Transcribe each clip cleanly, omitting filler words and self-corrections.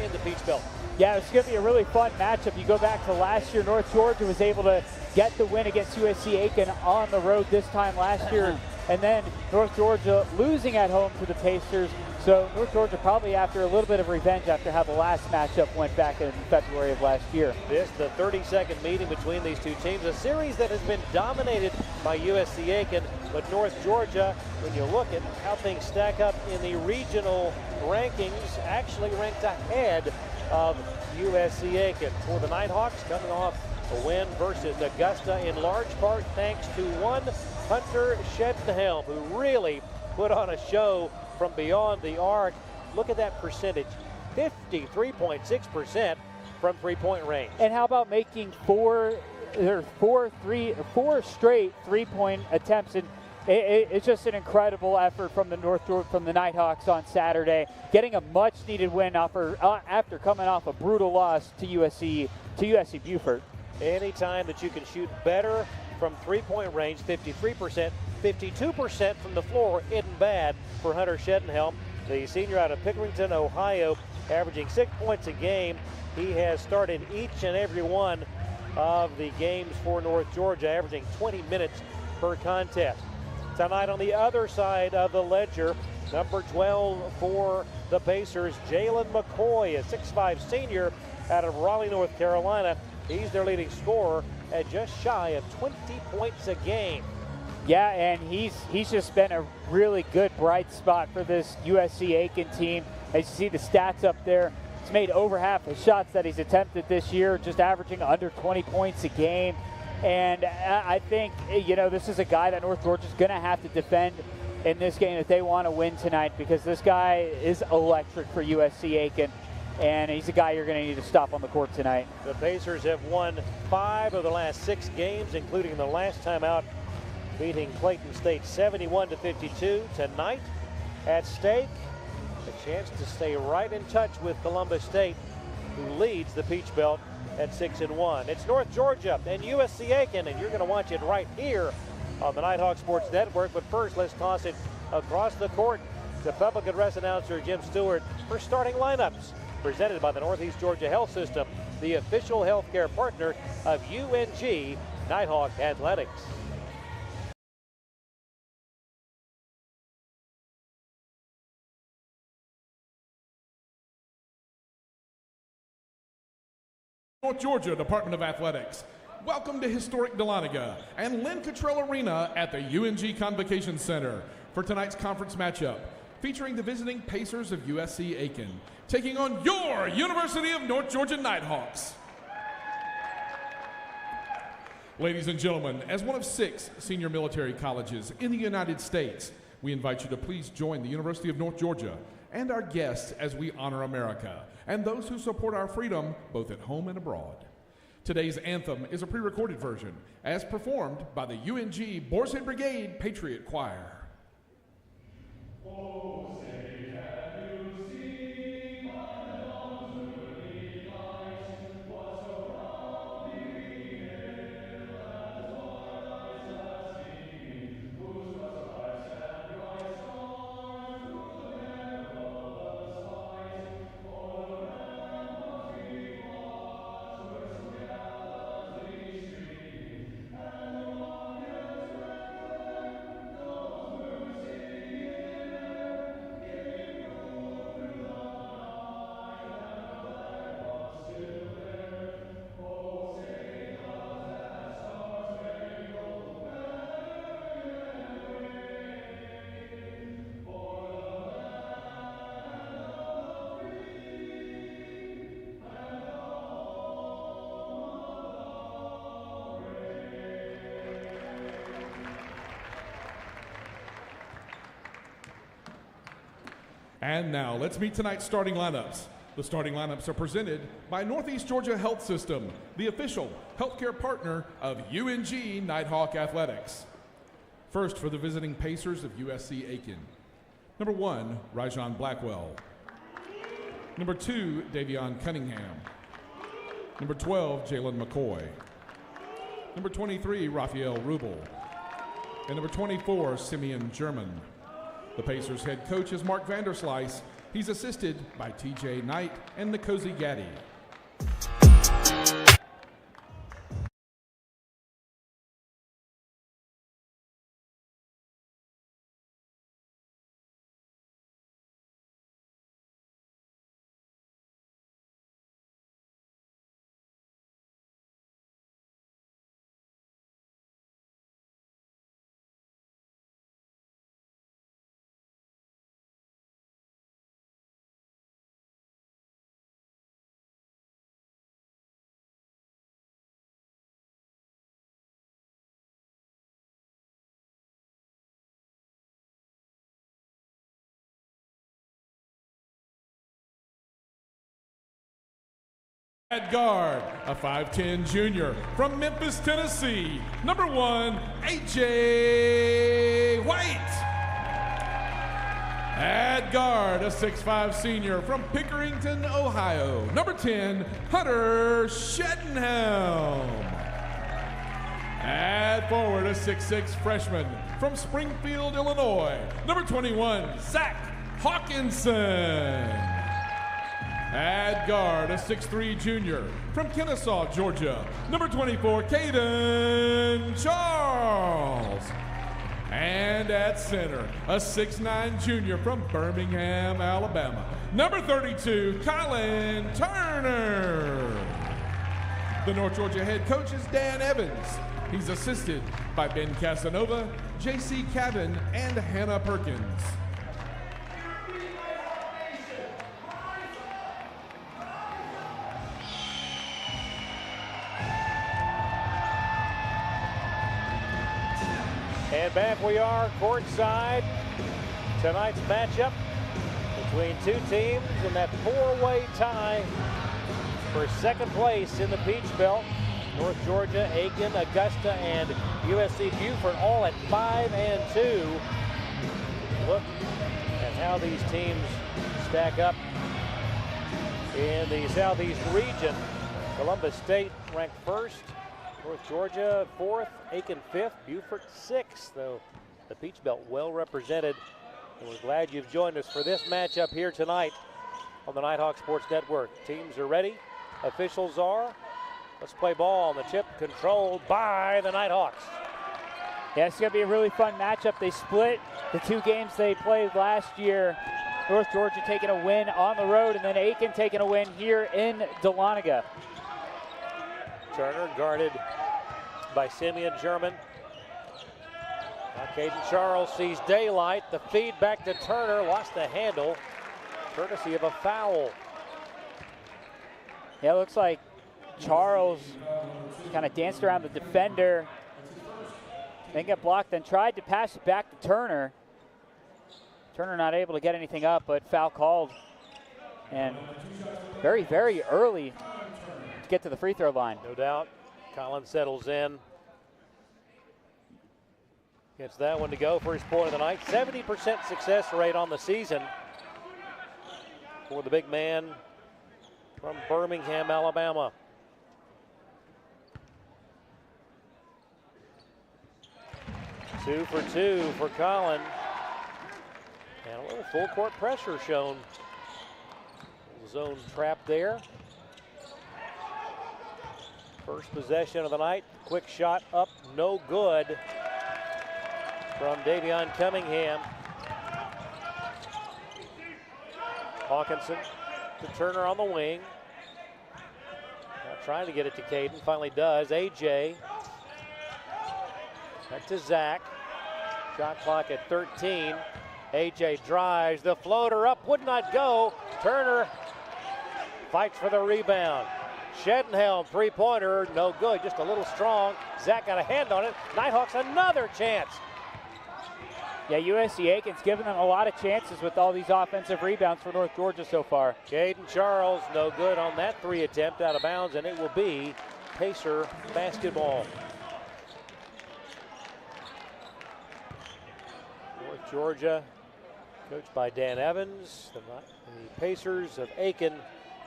in the Peach Belt. Yeah, it's going to be a really fun matchup. You go back to last year, North Georgia was able to get the win against USC Aiken on the road this time last year, and then North Georgia losing at home to the Pacers. So North Georgia probably after a little bit of revenge after how the last matchup went back in February of last year. This, the 32nd meeting between these two teams, a series that has been dominated by USC Aiken, but North Georgia, when you look at how things stack up in the regional rankings, actually ranked ahead of USC Aiken. For the Nighthawks, coming off a win versus Augusta, in large part thanks to one Hunter Shedenhelm, who really put on a show from beyond the arc. Look at that percentage, 53.6% from three-point range. And how about making four straight three-point attempts? And it's just an incredible effort from the Nighthawks on Saturday, getting a much-needed win after coming off a brutal loss to USC Beaufort. Anytime that you can shoot better from three-point range, 53%, 52% from the floor isn't bad for Hunter Shedenhelm, the senior out of Pickerington, Ohio, averaging 6 points a game. He has started each and every one of the games for North Georgia, averaging 20 minutes per contest. Tonight on the other side of the ledger, number 12 for the Pacers, Jalen McCoy, a 6'5 senior out of Raleigh, North Carolina. He's their leading scorer at just shy of 20 points a game. Yeah, and he's just been a really good bright spot for this USC Aiken team. As you see the stats up there, he's made over half the shots that he's attempted this year, just averaging under 20 points a game. And I think, this is a guy that North Georgia's going to have to defend in this game if they want to win tonight, because this guy is electric for USC Aiken, and he's a guy you're going to need to stop on the court tonight. The Pacers have won 5 of the last 6 games, including the last time out, beating Clayton State 71-52. Tonight at stake, a chance to stay right in touch with Columbus State, who leads the Peach Belt at 6-1. It's North Georgia and USC Aiken, and you're going to watch it right here on the Nighthawk Sports Network. But first, let's toss it across the court to public address announcer Jim Stewart for starting lineups, presented by the Northeast Georgia Health System, the official healthcare partner of UNG Nighthawk Athletics. North Georgia Department of Athletics. Welcome to historic Dahlonega and Lynn Cottrell Arena at the UNG Convocation Center for tonight's conference matchup, featuring the visiting Pacers of USC Aiken, taking on your University of North Georgia Nighthawks. Ladies and gentlemen, as one of 6 senior military colleges in the United States, we invite you to please join the University of North Georgia and our guests as we honor America and those who support our freedom both at home and abroad. Today's anthem is a pre-recorded version as performed by the UNG Boar's Head Brigade Patriot Choir. Oh, say can you see by the dawn's early light what surrounding the hill and twilight has seen, whose stripes and bright stars through the perilous fight, o'er the ramparts we watch where so gallantly stream, and the rockets red those birds singing in air, giving proof through the night that the flag was still there. Oh, say does that star-spangled banner yet wave for the land of the free and the home of the brave. And now, let's meet tonight's starting lineups. The starting lineups are presented by Northeast Georgia Health System, the official healthcare partner of UNG Nighthawk Athletics. First, for the visiting Pacers of USC Aiken. Number 1, Rajon Blackwell. Number 2, Davion Cunningham. Number 12, Jalen McCoy. Number 23, Raphael Rubel. And number 24, Simeon German. The Pacers head coach is Mark Vanderslice, He's assisted by TJ Knight and Nkosi Gaddy. At guard, a 5'10 junior from Memphis, Tennessee, number 1, A.J. White. At guard, a 6'5 senior from Pickerington, Ohio, number 10, Hunter Shedenhelm. At forward, a 6'6 freshman from Springfield, Illinois, number 21, Zach Hawkinson. At guard, a 6'3 junior from Kennesaw, Georgia, number 24, Caden Charles. And at center, a 6'9 junior from Birmingham, Alabama, number 32, Colin Turner. The North Georgia head coach is Dan Evans. He's assisted by Ben Casanova, J.C. Cabin, and Hannah Perkins. And back we are courtside. Tonight's matchup between two teams in that four-way tie for second place in the Peach Belt. North Georgia, Aiken, Augusta, and USC Beaufort all at 5-2. Look at how these teams stack up in the Southeast region. Columbus State ranked first. North Georgia 4th, Aiken 5th, Beaufort 6th, though the Peach Belt well represented. And we're glad you've joined us for this matchup here tonight on the Nighthawk Sports Network. Teams are ready, officials are. Let's play ball on the tip, controlled by the Nighthawks. Yeah, it's going to be a really fun matchup. They split the two games they played last year. North Georgia taking a win on the road, and then Aiken taking a win here in Dahlonega. Turner guarded by Simeon German. Now Caden Charles sees daylight. The feed back to Turner, lost the handle, courtesy of a foul. Yeah, it looks like Charles kind of danced around the defender, then got blocked, then tried to pass it back to Turner. Turner not able to get anything up, but foul called. And very, very early to get to the free throw line. No doubt. Collins settles in. Gets that one to go for his point of the night. 70% success rate on the season for the big man from Birmingham, Alabama. Two for two for Collin. And a little full court pressure shown. Zone trap there. First possession of the night. Quick shot up, no good from Davion Cunningham. Hawkinson to Turner on the wing. Now trying to get it to Caden, finally does. AJ. Back to Zach. Shot clock at 13. AJ drives, the floater up, would not go. Turner fights for the rebound. Shedenhelm, three-pointer, no good, just a little strong. Zach got a hand on it. Nighthawks another chance. Yeah, USC Aiken's given them a lot of chances with all these offensive rebounds for North Georgia so far. Caden Charles, no good on that three attempt, out of bounds, and it will be Pacer basketball. North Georgia, coached by Dan Evans. The Pacers of Aiken,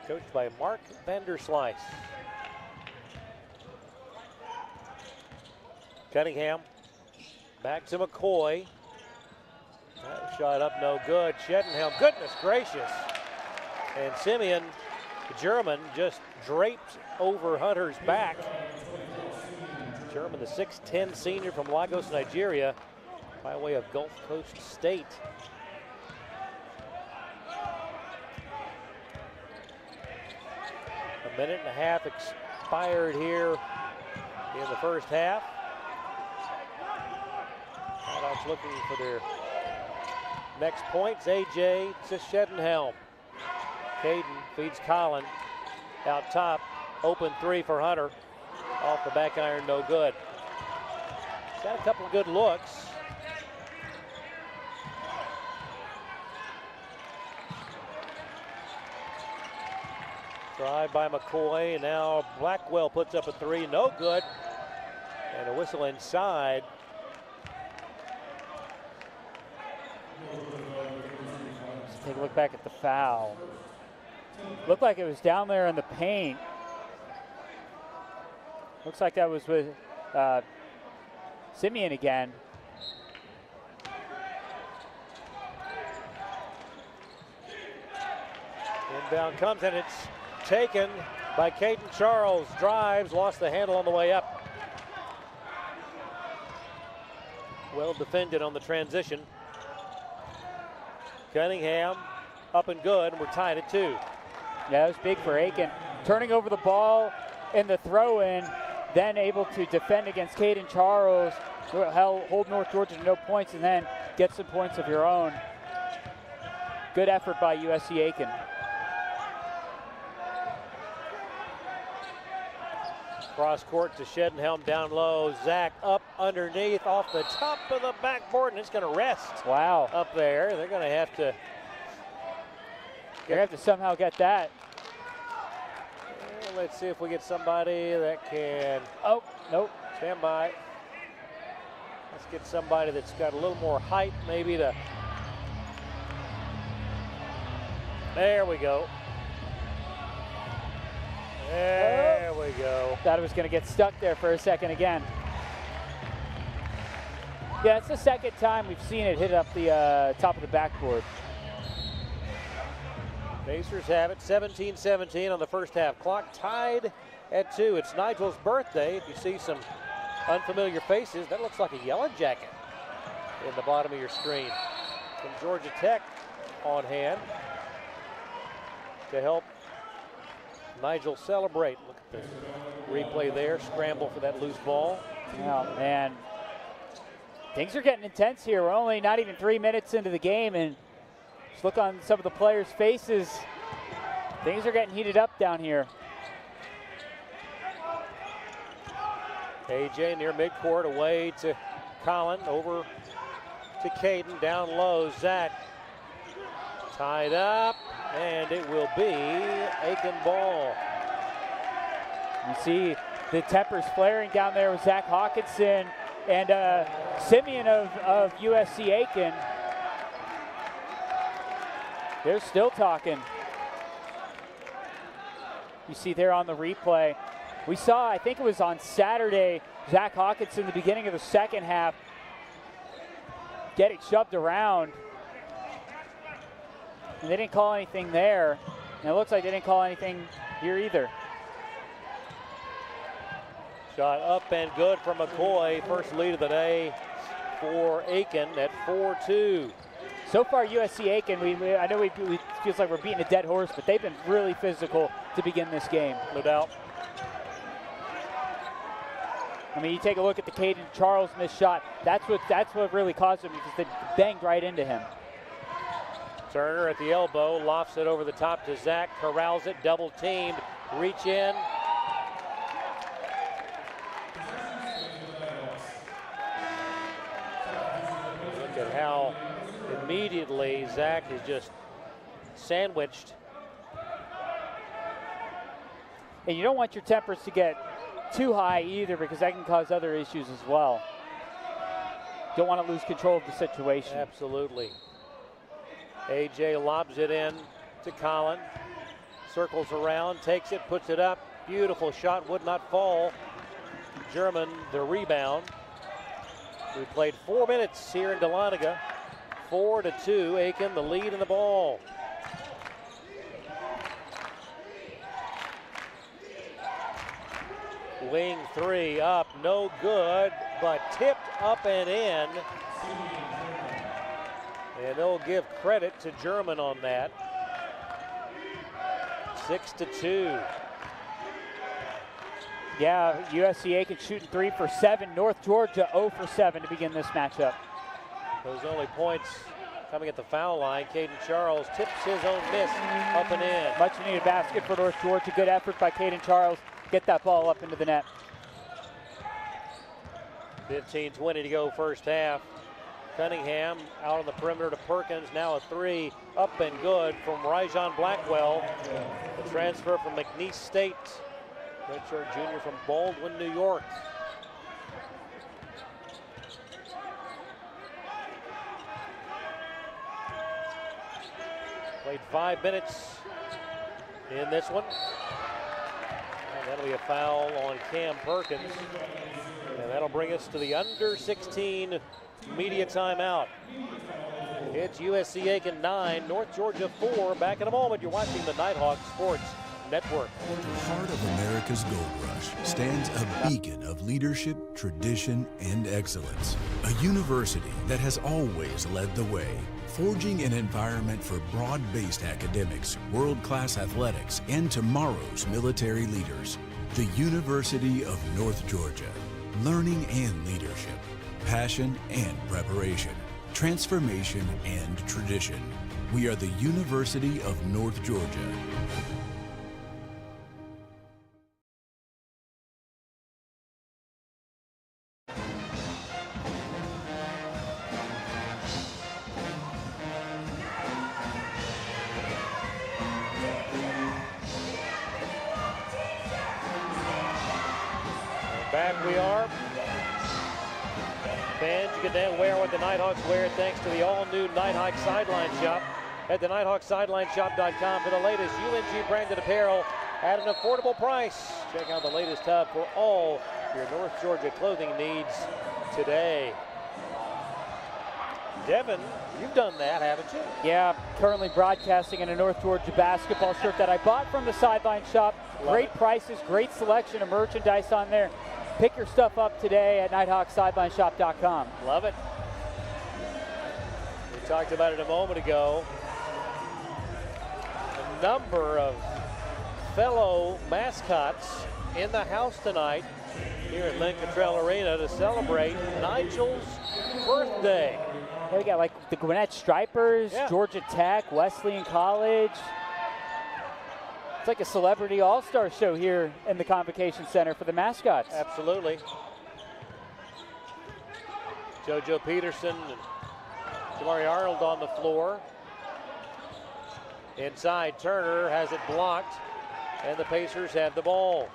coached by Mark Vanderslice. Cunningham back to McCoy. That shot up, no good. Shedenhelm, goodness gracious. And Simeon, the German, just draped over Hunter's back. German, the 6'10 senior from Lagos, Nigeria, by way of Gulf Coast State. A minute and a half expired here in the first half. Nighthawks looking for their next points. AJ to Shedenhelm. Caden feeds Colin out top. Open three for Hunter. Off the back iron, no good. He's got a couple of good looks. Drive by McCoy. Now Blackwell puts up a three, no good. And a whistle inside. Let's take a look back at the foul. Looked like it was down there in the paint. Looks like that was with Simeon again. Inbound comes and it's taken by Caden Charles. Drives, lost the handle on the way up. Well defended on the transition. Cunningham up and good, and we're tied at 2. Yeah, it was big for Aiken. Turning over the ball in the throw-in, then able to defend against Caden Charles, hold North Georgia to no points, and then get some points of your own. Good effort by USC Aiken. Cross court to Shedenhelm, down low. Zach up underneath, off the top of the backboard, and it's going to rest. Wow. Up there. They're going to have to. They have to somehow get that. Let's see if we get somebody that can. Oh, nope. Stand by. Let's get somebody that's got a little more height, maybe to. There we go. There we go. Thought it was going to get stuck there for a second again. Yeah, it's the second time we've seen it hit up the top of the backboard. Pacers have it 17-17 on the first half clock, tied at 2. It's Nigel's birthday. If you see some unfamiliar faces, that looks like a yellow jacket in the bottom of your screen. From Georgia Tech on hand to help Nigel celebrate. Look at the replay there, scramble for that loose ball. Oh, man. Things are getting intense here. We're only not even 3 minutes into the game, and just look on some of the players' faces. Things are getting heated up down here. AJ near midcourt, away to Colin, over to Caden, down low. Zach tied up, and it will be Aiken ball. You see the tempers flaring down there with Zach Hawkinson and Simeon of USC Aiken. They're still talking. You see there on the replay. We saw, I think it was on Saturday, Zach Hawkinson, the beginning of the second half, getting shoved around. And they didn't call anything there. And it looks like they didn't call anything here either. Shot up and good from McCoy. First lead of the day for Aiken at 4-2. So far, USC Aiken, I know it feels like we're beating a dead horse, but they've been really physical to begin this game. No doubt. I mean, you take a look at the Caden Charles missed shot. That's what really caused him, because they banged right into him. Turner at the elbow, lofts it over the top to Zach, corrals it, double teamed, reach in. Look at how immediately Zach is just sandwiched. And you don't want your tempers to get too high either, because that can cause other issues as well. Don't want to lose control of the situation. Absolutely. AJ lobs it in to Colin. Circles around, takes it, puts it up. Beautiful shot, would not fall. German, the rebound. We played 4 minutes here in Dahlonega. 4-2. Aiken the lead in the ball. Wing three up, no good, but tipped up and in. And they'll give credit to German on that. 6-2. Yeah, USC Aiken shooting 3 for 7. North Georgia 0 for 7 to begin this matchup. Those only points coming at the foul line. Caden Charles tips his own miss up and in. Much needed basket for North Georgia. Good effort by Caden Charles. Get that ball up into the net. 15-20 to go first half. Cunningham out on the perimeter to Perkins. Now a three up and good from Ryjon Blackwell. The transfer from McNeese State. Redshirt junior from Baldwin, New York. Played 5 minutes in this one. And that'll be a foul on Cam Perkins. And that'll bring us to the under 16 media timeout. It's USC Aiken 9, North Georgia 4. Back in a moment. You're watching the Nighthawk Sports Network. At the heart of America's gold rush stands a beacon of leadership, tradition, and excellence. A university that has always led the way, forging an environment for broad-based academics, world-class athletics, and tomorrow's military leaders. The University of North Georgia. Learning and leadership, passion and preparation, transformation and tradition. We are the University of North Georgia. Back we are. Fans, you can now wear what the Nighthawks wear thanks to the all-new Nighthawk Sideline Shop. Head to nighthawksidelineshop.com for the latest UNG branded apparel at an affordable price. Check out the latest hub for all your North Georgia clothing needs today. Devin, you've done that, haven't you? Yeah, currently broadcasting in a North Georgia basketball shirt that I bought from the Sideline Shop. Great prices, great selection of merchandise on there. Pick your stuff up today at nighthawksidelineshop.com. Love it. We talked about it a moment ago. A number of fellow mascots in the house tonight here at Lynn Cottrell Arena to celebrate Nigel's birthday. Yeah, we got like the Gwinnett Stripers, Yeah. Georgia Tech, Wesleyan College. It's like a celebrity all-star show here in the Convocation Center for the mascots. Absolutely. JoJo Peterson and Jamari Arnold on the floor. Inside, Turner has it blocked, and the Pacers have the ball.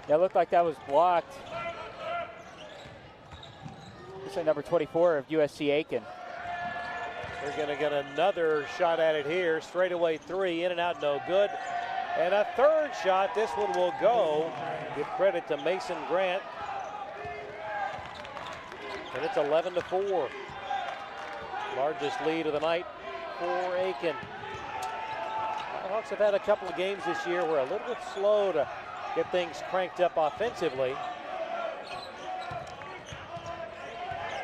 That looked like that was blocked. This is number 24 of USC Aiken. They're going to get another shot at it here. Straightaway three, in and out, no good. And a third shot, this one will go. Give credit to Mason Grant. And it's 11-4. Largest lead of the night for Aiken. The Hawks have had a couple of games this year where a little bit slow to get things cranked up offensively.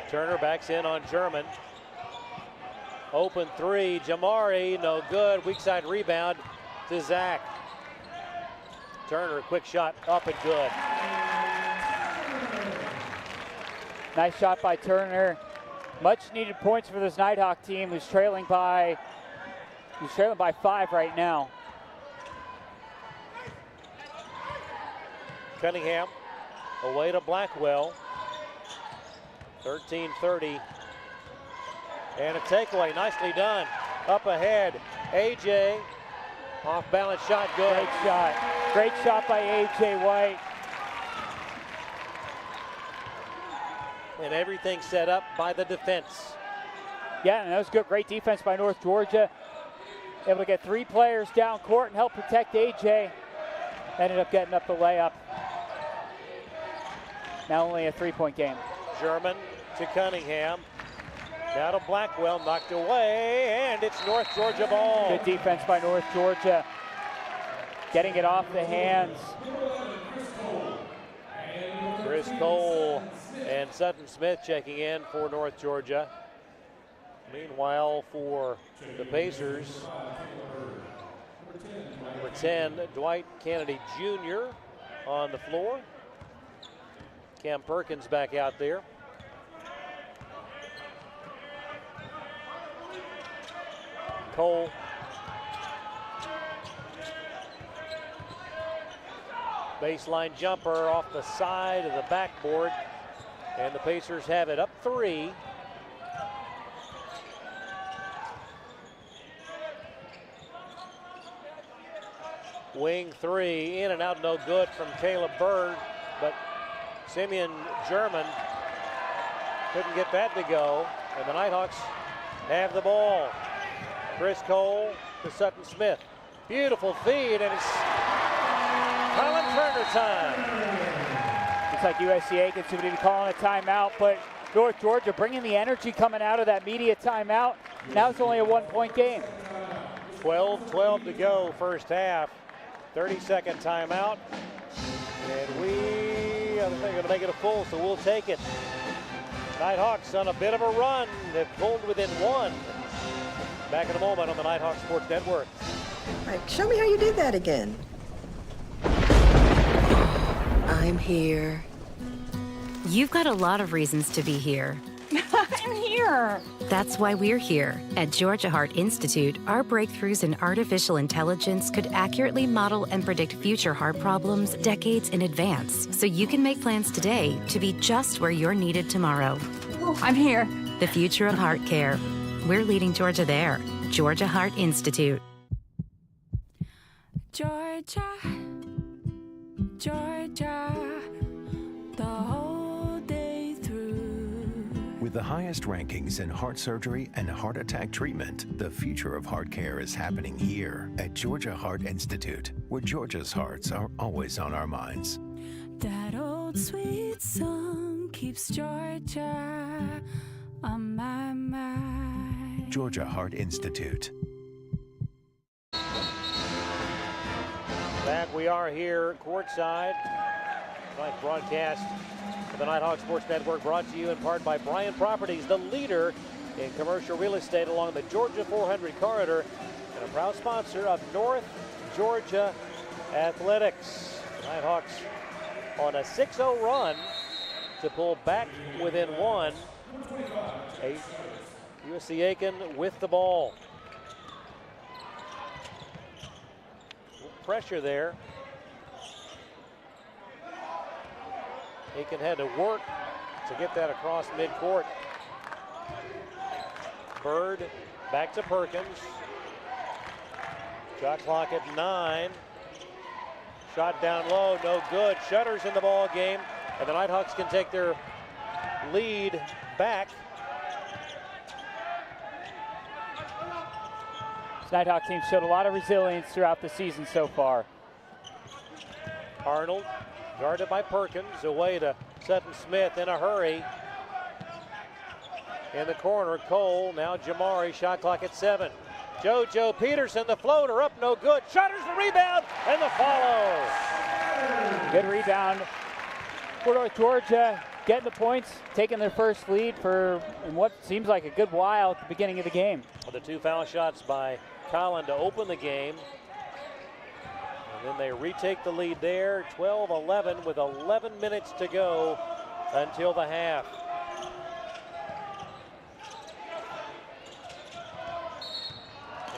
Turner backs in on German. Open three, Jamari, no good. Weak side rebound to Zach. Turner, quick shot, up and good. Nice shot by Turner. Much needed points for this Nighthawk team who's trailing by 5 right now. Cunningham away to Blackwell. 13-30. And a takeaway, nicely done. Up ahead, AJ. Off balance shot, good. Great shot. Great shot by AJ White. And everything set up by the defense. Yeah, and that was good. Great defense by North Georgia. Able to get 3 players down court and help protect AJ. Ended up getting up the layup. Now only a 3-point game. German to Cunningham. Now to Blackwell, knocked away, and it's North Georgia ball. Good defense by North Georgia, getting it off the hands. Chris Cole and Sutton Smith checking in for North Georgia. Meanwhile, for the Pacers, number 10, Dwight Kennedy Jr. on the floor. Cam Perkins back out there. Cole. Baseline jumper off the side of the backboard, and the Pacers have it up 3. Wing 3, in and out, no good from Caleb Bird, but Simeon German couldn't get that to go, and the Nighthawks have the ball. Chris Cole to Sutton Smith. Beautiful feed, and it's Colin Turner time. Looks like USC Aiken should be calling a timeout, but North Georgia bringing the energy coming out of that media timeout. Now it's only a 1-point game. 12-12 to go first half. 30-second timeout. And we are going to make it a full, so we'll take it. Nighthawks on a bit of a run. They've pulled within 1. Back in a moment on the Nighthawk Sports Network. All right, show me how you did that again. I'm here. You've got a lot of reasons to be here. I'm here. That's why we're here. At Georgia Heart Institute, our breakthroughs in artificial intelligence could accurately model and predict future heart problems decades in advance, so you can make plans today to be just where you're needed tomorrow. I'm here. The future of heart care. We're leading Georgia there. Georgia Heart Institute. Georgia, Georgia, the whole day through. With the highest rankings in heart surgery and heart attack treatment, the future of heart care is happening here at Georgia Heart Institute, where Georgia's hearts are always on our minds. That old sweet song keeps Georgia on my mind. Georgia Heart Institute. Back we are here courtside. Tonight's broadcast of the Nighthawk Sports Network brought to you in part by Bryant Properties, the leader in commercial real estate along the Georgia 400 corridor, and a proud sponsor of North Georgia Athletics. The Nighthawks on a 6-0 run to pull back within 1. USC Aiken with the ball. Pressure there. Aiken had to work to get that across midcourt. Bird back to Perkins. Shot clock at 9. Shot down low, no good. Shutters in the ball game, and the Nighthawks can take their lead back. This Nighthawk team showed a lot of resilience throughout the season so far. Arnold guarded by Perkins, away to Sutton Smith in a hurry. In the corner, Cole, now Jamari, shot clock at 7. JoJo Peterson, the floater, up no good. Shutters the rebound, and the follow. Good rebound for North Georgia, getting the points, taking their first lead for what seems like a good while at the beginning of the game. The 2 foul shots by Collin to open the game. And then they retake the lead there, 12-11 with 11 minutes to go until the half.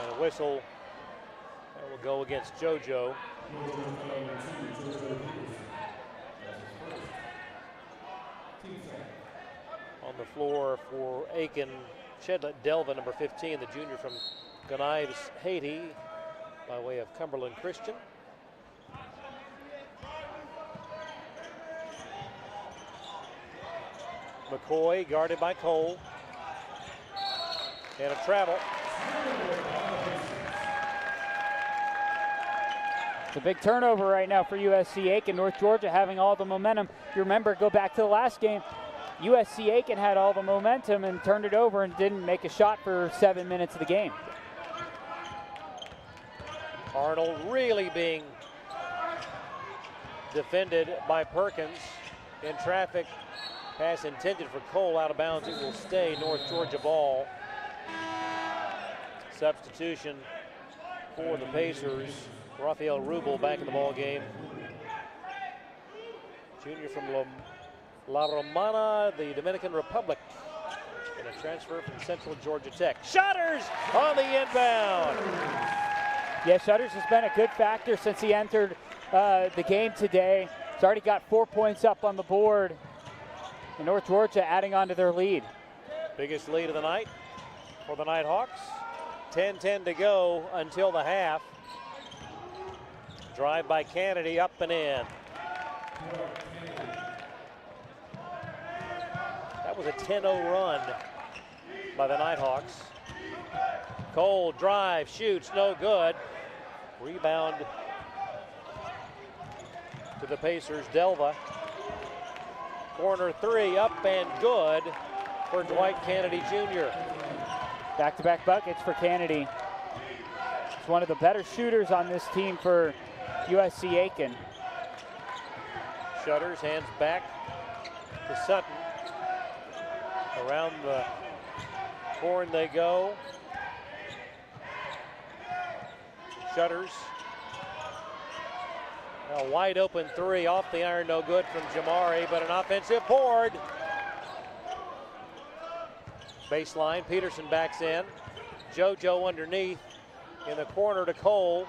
And a whistle that will go against JoJo. On the floor for Aiken, Chedlet Delva, number 15, the junior from Gonaives, Haiti, by way of Cumberland Christian. McCoy guarded by Cole. And a travel. It's a big turnover right now for USC Aiken. North Georgia having all the momentum. You remember, go back to the last game. USC Aiken had all the momentum and turned it over and didn't make a shot for 7 minutes of the game. Arnold really being defended by Perkins. In traffic, pass intended for Cole, out of bounds. It will stay North Georgia ball. Substitution for the Pacers. Rafael Rubel back in the ball game. Junior from La Romana, the Dominican Republic. And a transfer from Central Georgia Tech. Shutters on the inbound. Yeah, Shutters has been a good factor since he entered the game today. He's already got 4 points up on the board. And North Georgia adding on to their lead. Biggest lead of the night for the Nighthawks. 10-10 to go until the half. Drive by Kennedy, up and in. That was a 10-0 run by the Nighthawks. Cole drive, shoots, no good. Rebound to the Pacers, Delva. Corner three, up and good for Dwight Kennedy Jr. Back-to-back buckets for Kennedy. He's one of the better shooters on this team for USC Aiken. Shutters, hands back to Sutton. Around the horn they go. Shutters. A wide open three off the iron, no good from Jamari, but an offensive board. Baseline, Peterson backs in. JoJo underneath in the corner to Cole.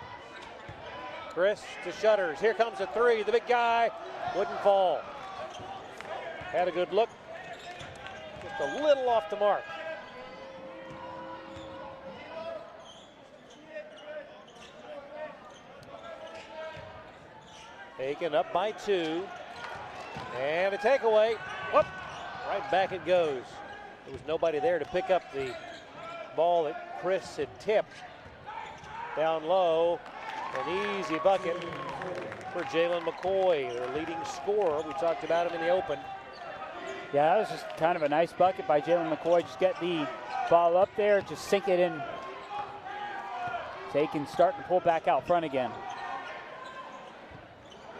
Chris to Shutters. Here comes a three. The big guy wouldn't fall. Had a good look. Just a little off the mark. Aiken up by 2. And a takeaway. Whoop. Right back it goes. There was nobody there to pick up the ball that Chris had tipped. Down low. An easy bucket for Jalen McCoy, their leading scorer. We talked about him in the open. Yeah, that was just kind of a nice bucket by Jalen McCoy. Just get the ball up there, just sink it in. So he can start and pull back out front again.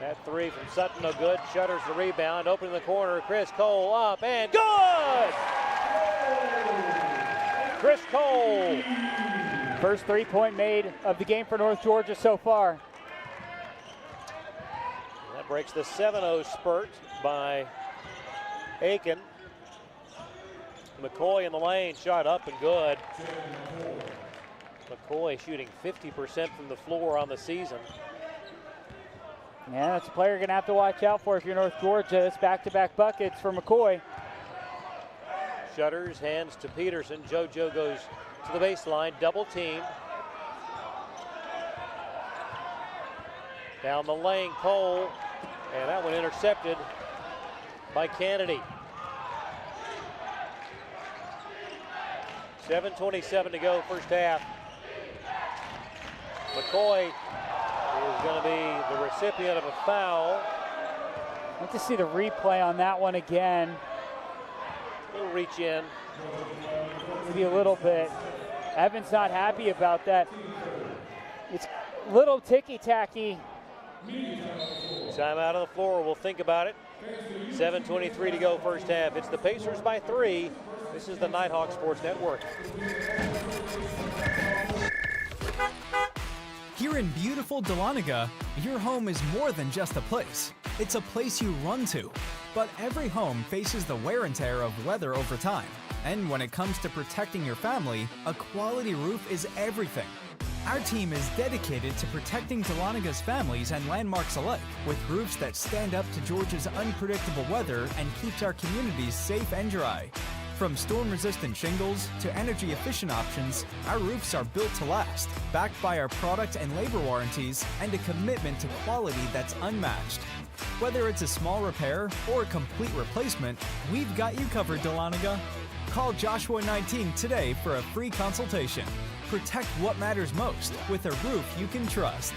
That three from Sutton, no good. Shutters the rebound, opening the corner. Chris Cole up and good! Chris Cole. First 3-point made of the game for North Georgia so far. That breaks the 7-0 spurt by Aiken. McCoy in the lane, shot up and good. McCoy shooting 50% from the floor on the season. Yeah, that's a player you're going to have to watch out for if you're North Georgia. It's back-to-back buckets for McCoy. Shutters, hands to Peterson. JoJo goes to the baseline, double team. Down the lane, Cole, and that one intercepted by Kennedy. 7:27 to go, first half. McCoy is going to be the recipient of a foul. I'd like to see the replay on that one again. He'll reach in. Maybe a little bit. Evan's not happy about that. It's a little ticky-tacky. Time out on the floor. We'll think about it. 7:23 to go, first half. It's the Pacers by 3. This is the Nighthawk Sports Network. Here in beautiful Dahlonega, your home is more than just a place. It's a place you run to. But every home faces the wear and tear of weather over time. And when it comes to protecting your family, a quality roof is everything. Our team is dedicated to protecting Dahlonaga's families and landmarks alike, with roofs that stand up to Georgia's unpredictable weather and keeps our communities safe and dry. From storm-resistant shingles to energy-efficient options, our roofs are built to last, backed by our product and labor warranties and a commitment to quality that's unmatched. Whether it's a small repair or a complete replacement, we've got you covered, Dahlonega. Call Joshua 19 today for a free consultation. Protect what matters most with a roof you can trust.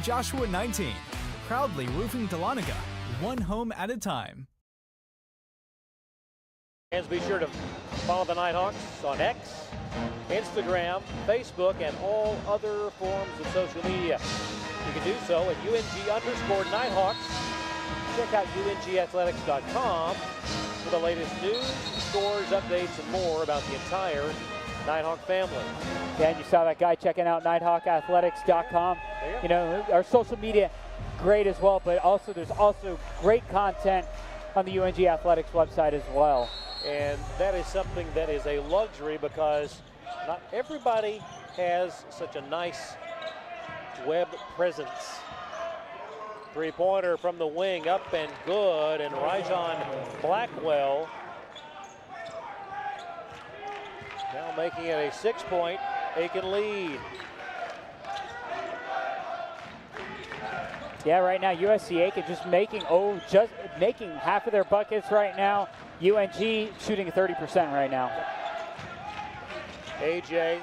Joshua 19, proudly roofing Dahlonega, one home at a time. And be sure to follow the Nighthawks on X, Instagram, Facebook, and all other forms of social media. You can do so at UNG_Nighthawks. Check out UNGathletics.com for the latest news, scores, updates, and more about the entire Nighthawk family. Yeah, and you saw that guy checking out NighthawkAthletics.com. You know, our social media, great as well, but also there's also great content on the UNG Athletics website as well. And that is something that is a luxury because not everybody has such a nice web presence. Three-pointer from the wing, up and good, and Ryjon Blackwell now making it a 6-point Aiken lead. Yeah, right now USC Aiken just making half of their buckets right now. UNG shooting 30% right now. AJ,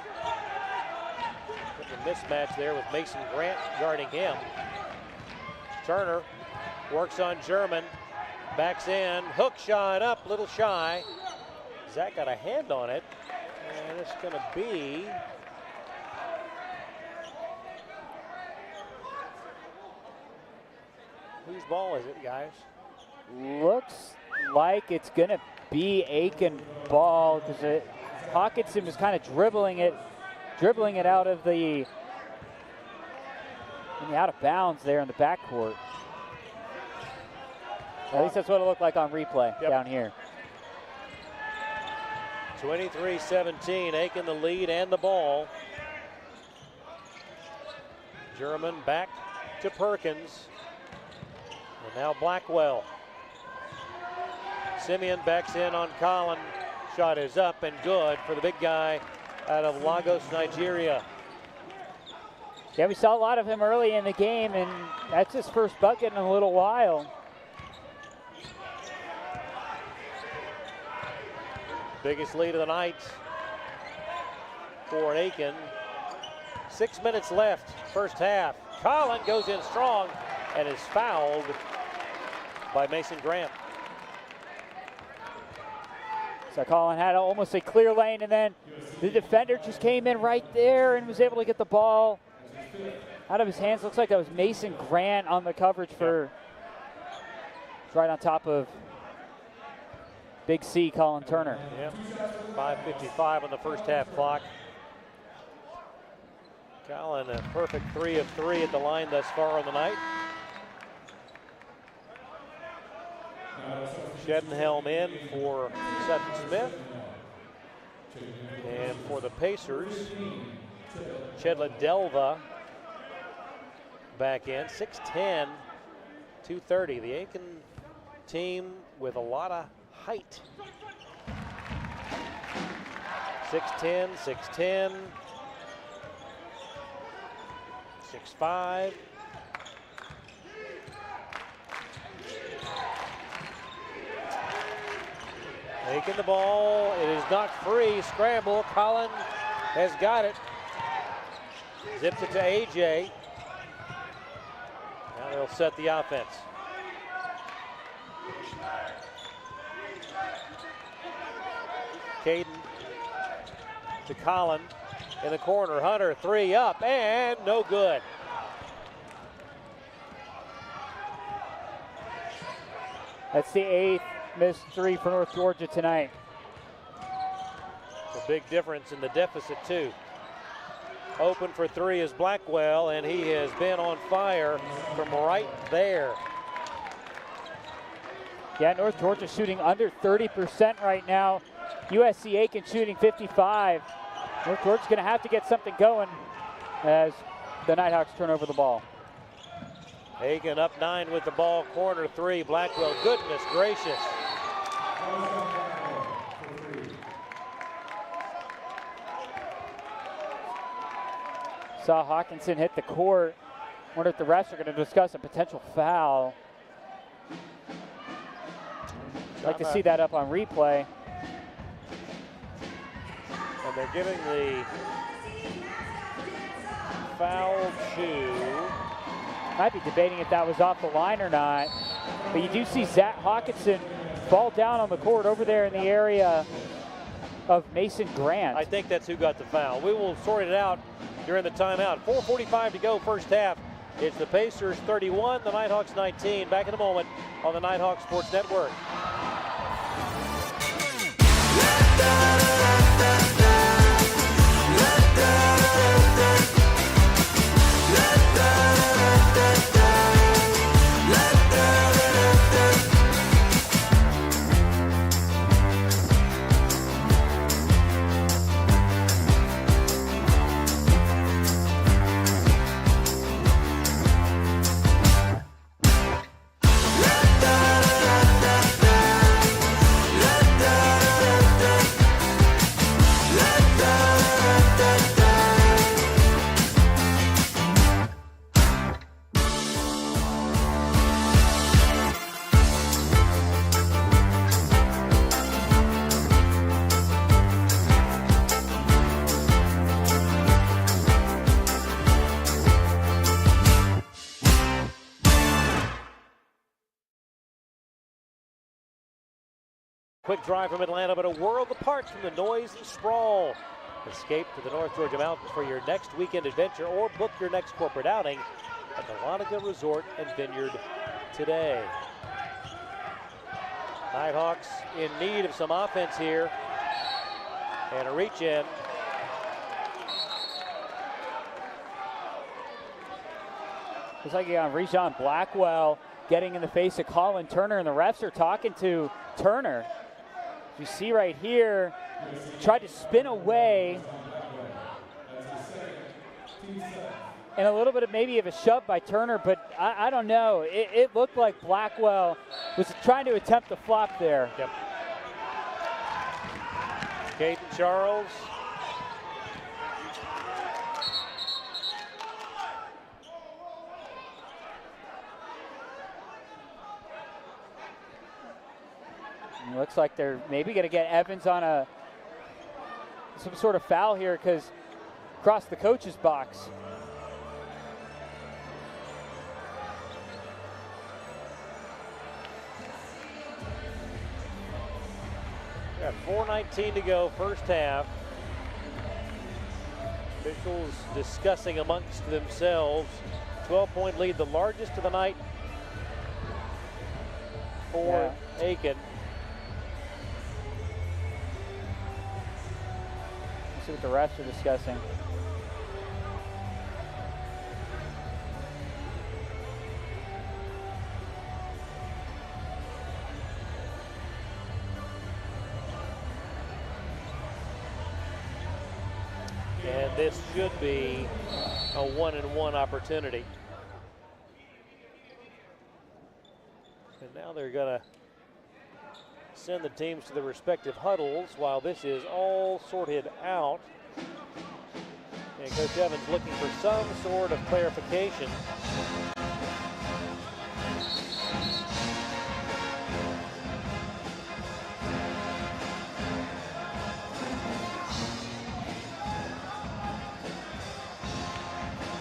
a mismatch there with Mason Grant guarding him. Turner works on German, backs in, hook shot up, little shy. Zach got a hand on it, and it's going to be whose ball is it, guys? Looks like it's going to be Aiken ball because Hawkinson was kind of dribbling it out of the out of bounds there in the backcourt. At least that's what it looked like on replay down here. 23-17, Aiken the lead and the ball. German back to Perkins. And now Blackwell. Simeon backs in on Collin. Shot is up and good for the big guy out of Lagos, Nigeria. Yeah, we saw a lot of him early in the game, and that's his first bucket in a little while. Biggest lead of the night for Aiken. 6 minutes left, first half. Collin goes in strong and is fouled by Mason Grant. So Collin had almost a clear lane, and then the defender just came in right there and was able to get the ball out of his hands. Looks like that was Mason Grant on the coverage for right on top of Big C, Colin Turner. Yep, 5:55 on the first half clock. Collin, a perfect 3 of 3 at the line thus far on the night. Shedenhelm in for Sutton Smith. And for the Pacers, Chedla Delva back in. 6'10", 230. The Aiken team with a lot of height. 6'10", 6'10", 6'5". Taking the ball, it is not free, scramble, Collin has got it. Zips it to AJ. Now they'll set the offense. Caden to Collin in the corner, Hunter, 3 up and no good. That's the 8th missed 3 for North Georgia tonight. A big difference in the deficit too. Open for 3 is Blackwell, and he has been on fire from right there. Yeah, North Georgia shooting under 30% right now. USC Aiken shooting 55. North Georgia's going to have to get something going as the Nighthawks turn over the ball. Aiken up 9 with the ball, corner 3, Blackwell, goodness gracious. Saw Hawkinson hit the court. Wonder if the refs are going to discuss a potential foul. I'd like to see that up on replay. And they're giving the foul to... Might be debating if that was off the line or not. But you do see Zach Hawkinson fall down on the court over there in the area of Mason Grant. I think that's who got the foul. We will sort it out during the timeout. 4:45 to go, first half. It's the Pacers 31, the Nighthawks 19. Back in a moment on the Nighthawk Sports Network. Quick drive from Atlanta, but a world apart from the noise and sprawl. Escape to the North Georgia Mountains for your next weekend adventure or book your next corporate outing at the Dahlonega Resort and Vineyard today. Nighthawks in need of some offense here. And a reach in. Looks like you got Rejon Blackwell getting in the face of Colin Turner, and the refs are talking to Turner. You see right here, tried to spin away. And a little bit of maybe of a shove by Turner, but I don't know. It looked like Blackwell was trying to attempt a flop there. Yep. Caden Charles. And looks like they're maybe going to get Evans on some sort of foul here, because across the coach's box. Got 4:19 to go, first half. Officials discussing amongst themselves. 12-point lead, the largest of the night for Aiken. Let's see what the refs are discussing. And this should be a 1-and-1 opportunity. And now they're going to send the teams to the respective huddles while this is all sorted out. And Coach Evans looking for some sort of clarification.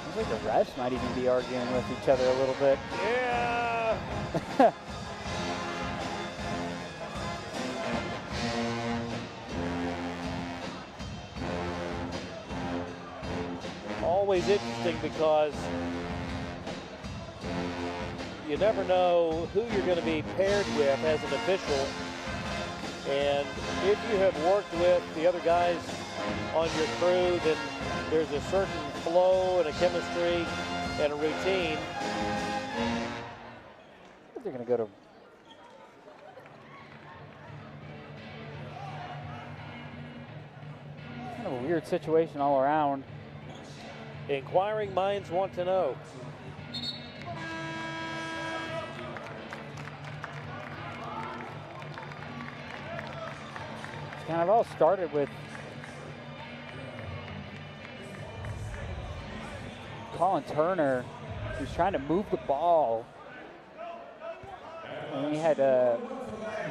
I think the refs might even be arguing with each other a little bit. Yeah. Always interesting because you never know who you're going to be paired with as an official. And if you have worked with the other guys on your crew, then there's a certain flow and a chemistry and a routine. They're going to go to kind of a weird situation all around. Inquiring minds want to know. It's kind of all started with Colin Turner, who's trying to move the ball. And we had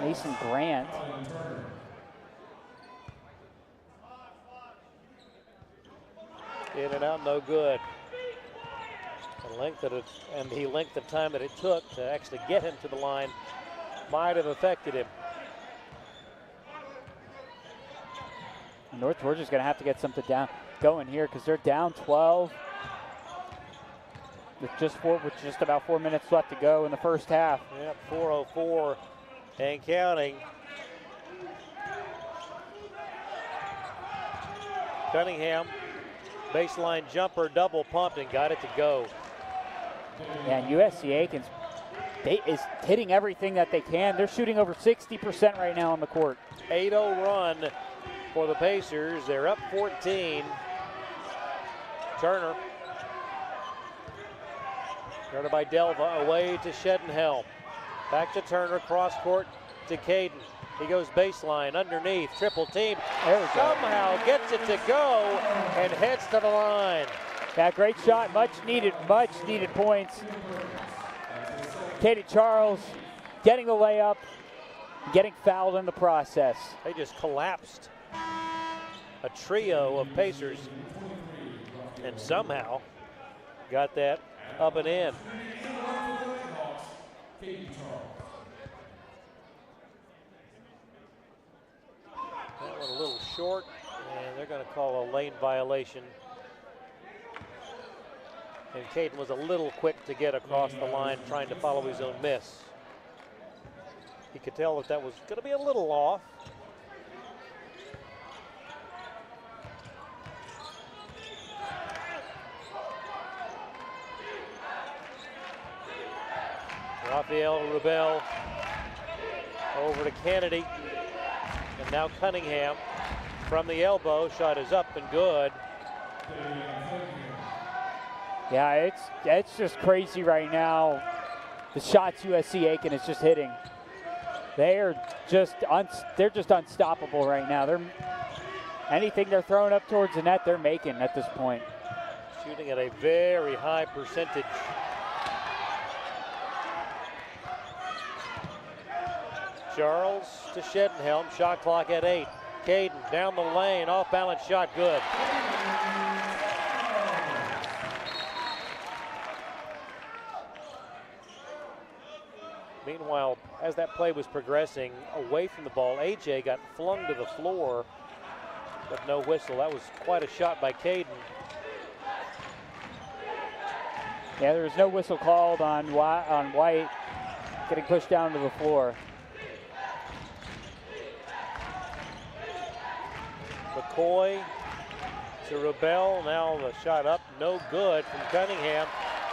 Mason Grant. In and out, no good. The length of time that it took to actually get him to the line might have affected him. North Georgia's going to have to get something going here because they're down 12 with just about 4 minutes left to go in the first half. Yep, 4:04 and counting. Cunningham, baseline jumper, double pumped and got it to go. Yeah, and USC Aiken is hitting everything that they can. They're shooting over 60% right now on the court. 8-0 run for the Pacers. They're up 14. Turner by Delva, away to Shedenhelm. Back to Turner, cross court to Caden. He goes baseline, underneath, triple team. Somehow gets it to go and heads to the line. Yeah, great shot, much needed points. Katie Charles getting the layup, getting fouled in the process. They just collapsed a trio of Pacers and somehow got that up and in. That one a little short, and they're going to call a lane violation. And Caden was a little quick to get across the line trying to follow his own miss. He could tell that was going to be a little off. Rafael Rubel over to Kennedy. And now Cunningham from the elbow. Shot is up and good. Yeah, it's just crazy right now. The shots USC Aiken is just hitting. They're just unstoppable right now. Anything they're throwing up towards the net, they're making at this point. Shooting at a very high percentage. Charles to Shedenhelm, shot clock at 8. Caden down the lane, off balance shot, good. Meanwhile, as that play was progressing away from the ball, AJ got flung to the floor, but no whistle. That was quite a shot by Caden. Yeah, there was no whistle called on White getting pushed down to the floor. McCoy to Rubel. Now the shot up, no good from Cunningham.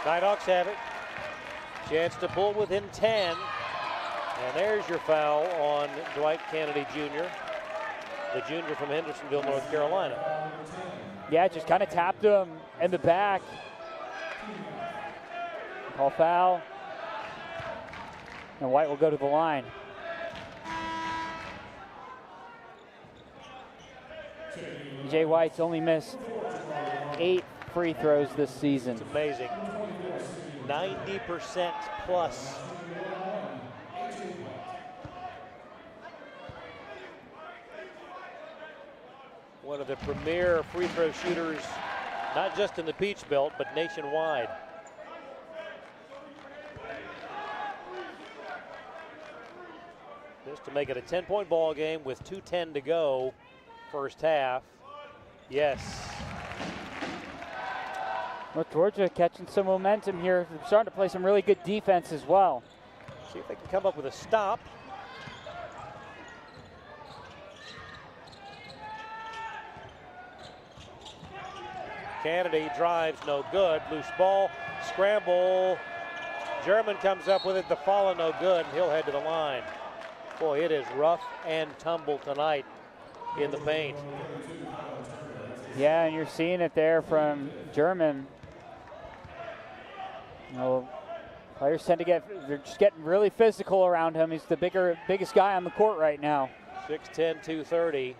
Nighthawks have it. Chance to pull within 10. And there's your foul on Dwight Kennedy Jr., the junior from Hendersonville, North Carolina. Yeah, just kind of tapped him in the back. Call foul. And White will go to the line. Jay White's only missed 8 free throws this season. It's amazing. 90% plus. One of the premier free throw shooters, not just in the Peach Belt, but nationwide. Just to make it a 10-point ball game with 2:10 to go, first half. Yes. North Georgia catching some momentum here. They're starting to play some really good defense as well. See if they can come up with a stop. Kennedy drives, no good. Loose ball, scramble. German comes up with it. The follow, no good. He'll head to the line. Boy, it is rough and tumble tonight in the paint. Yeah, and you're seeing it there from German. You know, players tend to they're just getting really physical around him. He's the biggest guy on the court right now. 6'10", 230.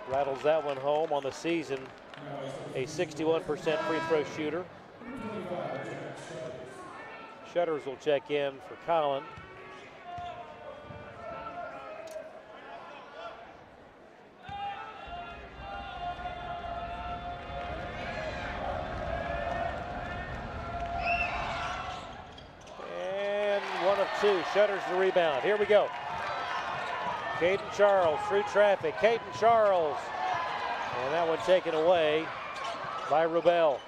Rattles that one home on the season. A 61% free throw shooter. Shutters will check in for Colin. 2. Shutters the rebound. Here we go. Caden Charles through traffic. Caden Charles. And that one taken away by Rubel.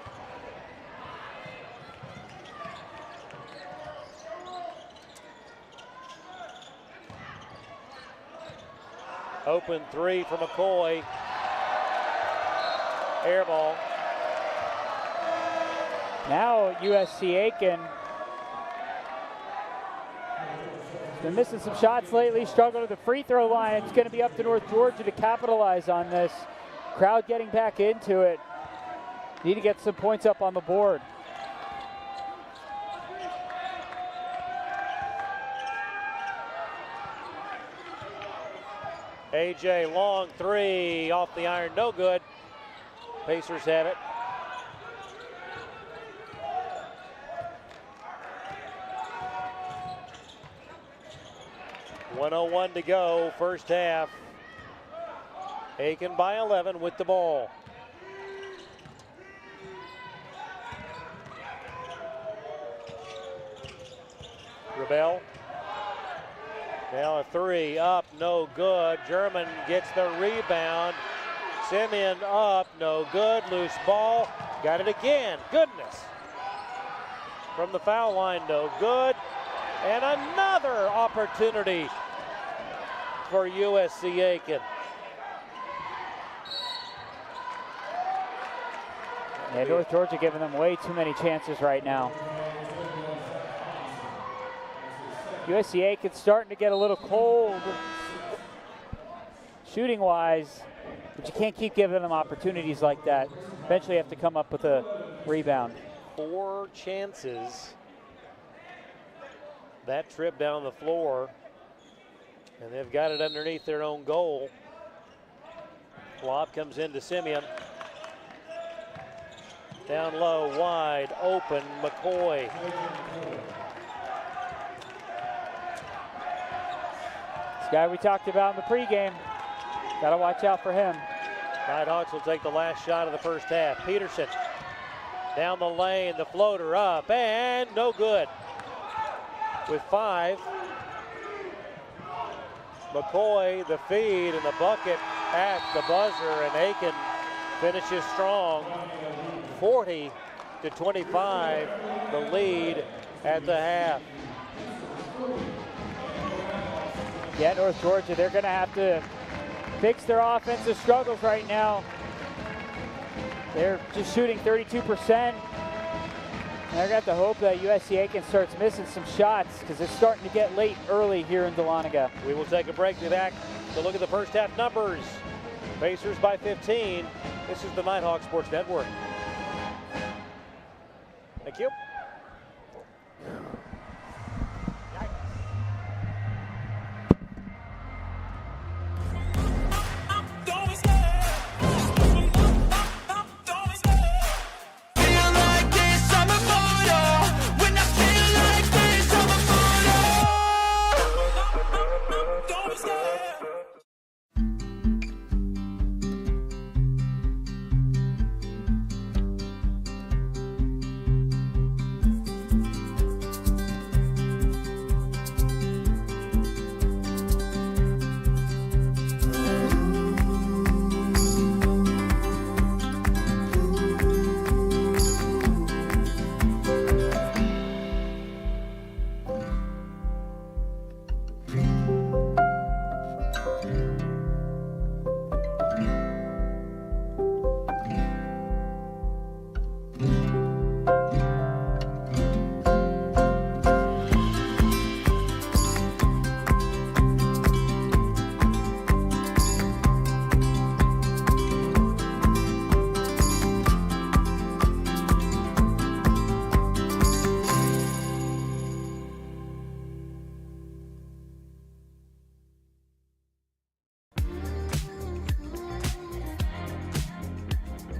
Open 3 for McCoy. Air ball. Now USC Aiken been missing some shots lately, struggled at the free throw line. It's going to be up to North Georgia to capitalize on this. Crowd getting back into it. Need to get some points up on the board. AJ, long 3 off the iron, no good. Pacers have it. .101 to go, first half. Aiken by 11 with the ball. Rebel. Now a 3 up, no good. German gets the rebound. Simeon up, no good. Loose ball, got it again. Goodness. From the foul line, no good. And another opportunity for USC Aiken. Yeah, North Georgia giving them way too many chances right now. USC Aiken starting to get a little cold shooting-wise, but you can't keep giving them opportunities like that. Eventually you have to come up with a rebound. 4 chances. That trip down the floor, and they've got it underneath their own goal. Lob comes into Simeon. Down low, wide open, McCoy. This guy we talked about in the pregame. Got to watch out for him. Nighthawks will take the last shot of the first half. Peterson down the lane, the floater up, and no good. With 5. McCoy, the feed, and the bucket at the buzzer, and Aiken finishes strong. 40-25, the lead at the half. Yeah, North Georgia, they're going to have to fix their offensive struggles right now. They're just shooting 32%. And they're going to have to hope that USC Aiken starts missing some shots because it's starting to get late early here in Dahlonega. We will take a break. Be back to look at the first half numbers. Pacers by 15. This is the Nighthawk Sports Network. Thank you.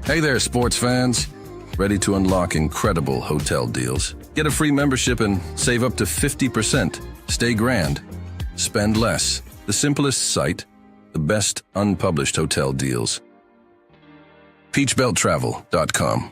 Hey there, sports fans. Ready to unlock incredible hotel deals? Get a free membership and save up to 50%. Stay grand. Spend less. The simplest site. The best unpublished hotel deals. peachbelttravel.com.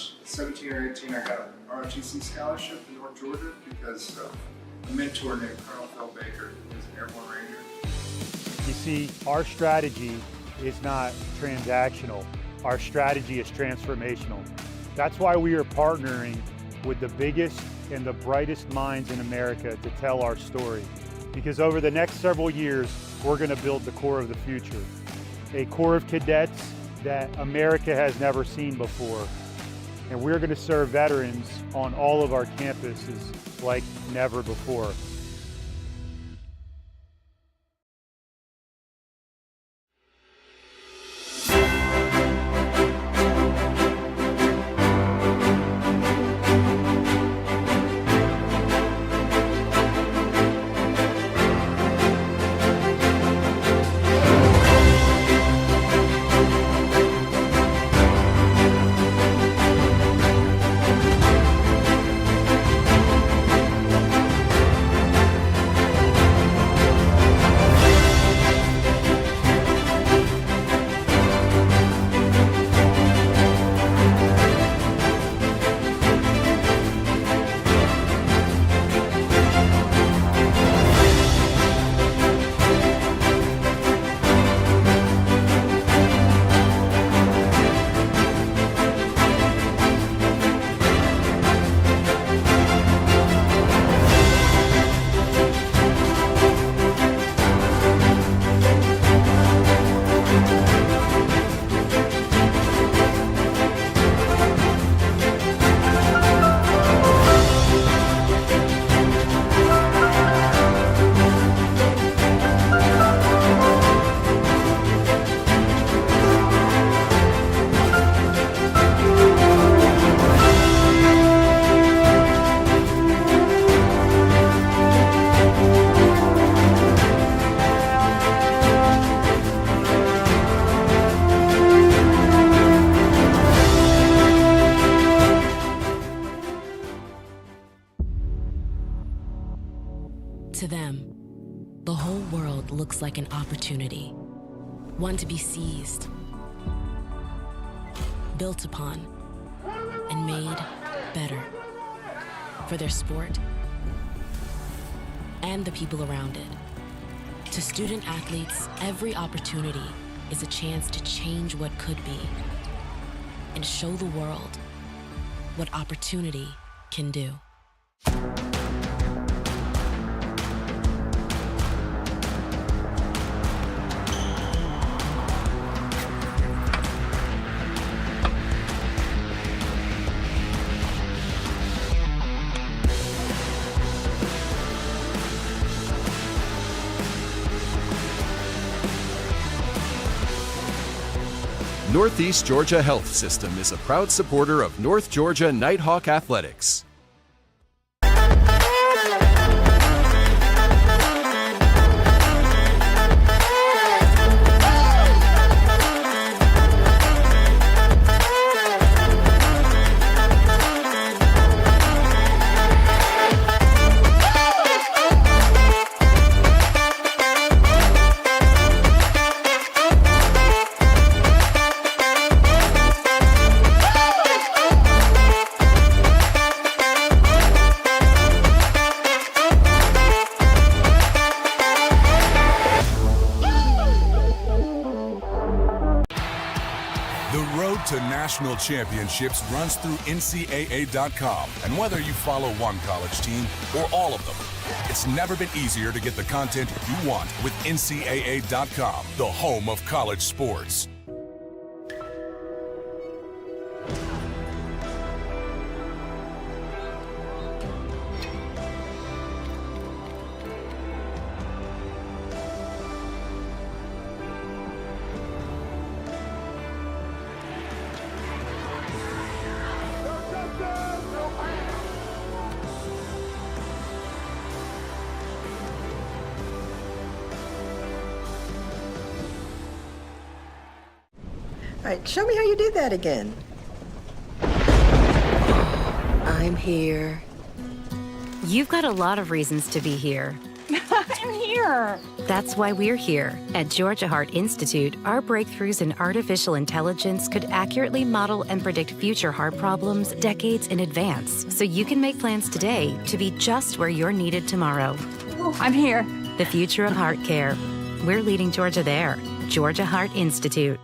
was 17 or 18, I got an ROTC scholarship in North Georgia because of a mentor named Colonel Phil Baker, who was an airborne ranger. You see, our strategy is not transactional. Our strategy is transformational. That's why we are partnering with the biggest and the brightest minds in America to tell our story. Because over the next several years, we're going to build the Corps of the future. A Corps of cadets that America has never seen before. And we're going to serve veterans on all of our campuses like never before. To them, the whole world looks like an opportunity, one to be seized, built upon, and made better for their sport and the people around it. To student athletes, every opportunity is a chance to change what could be and show the world what opportunity can do. Northeast Georgia Health System is a proud supporter of North Georgia Nighthawk Athletics. To national championships runs through NCAA.com. And whether you follow one college team or all of them, it's never been easier to get the content you want with NCAA.com, the home of college sports. All right, show me how you do that again. I'm here. You've got a lot of reasons to be here. I'm here. here. That's why we're here. At Georgia Heart Institute, our breakthroughs in artificial intelligence could accurately model and predict future heart problems decades in advance, so you can make plans today to be just where you're needed tomorrow. I'm here. The future of heart care. We're leading Georgia there. Georgia Heart Institute.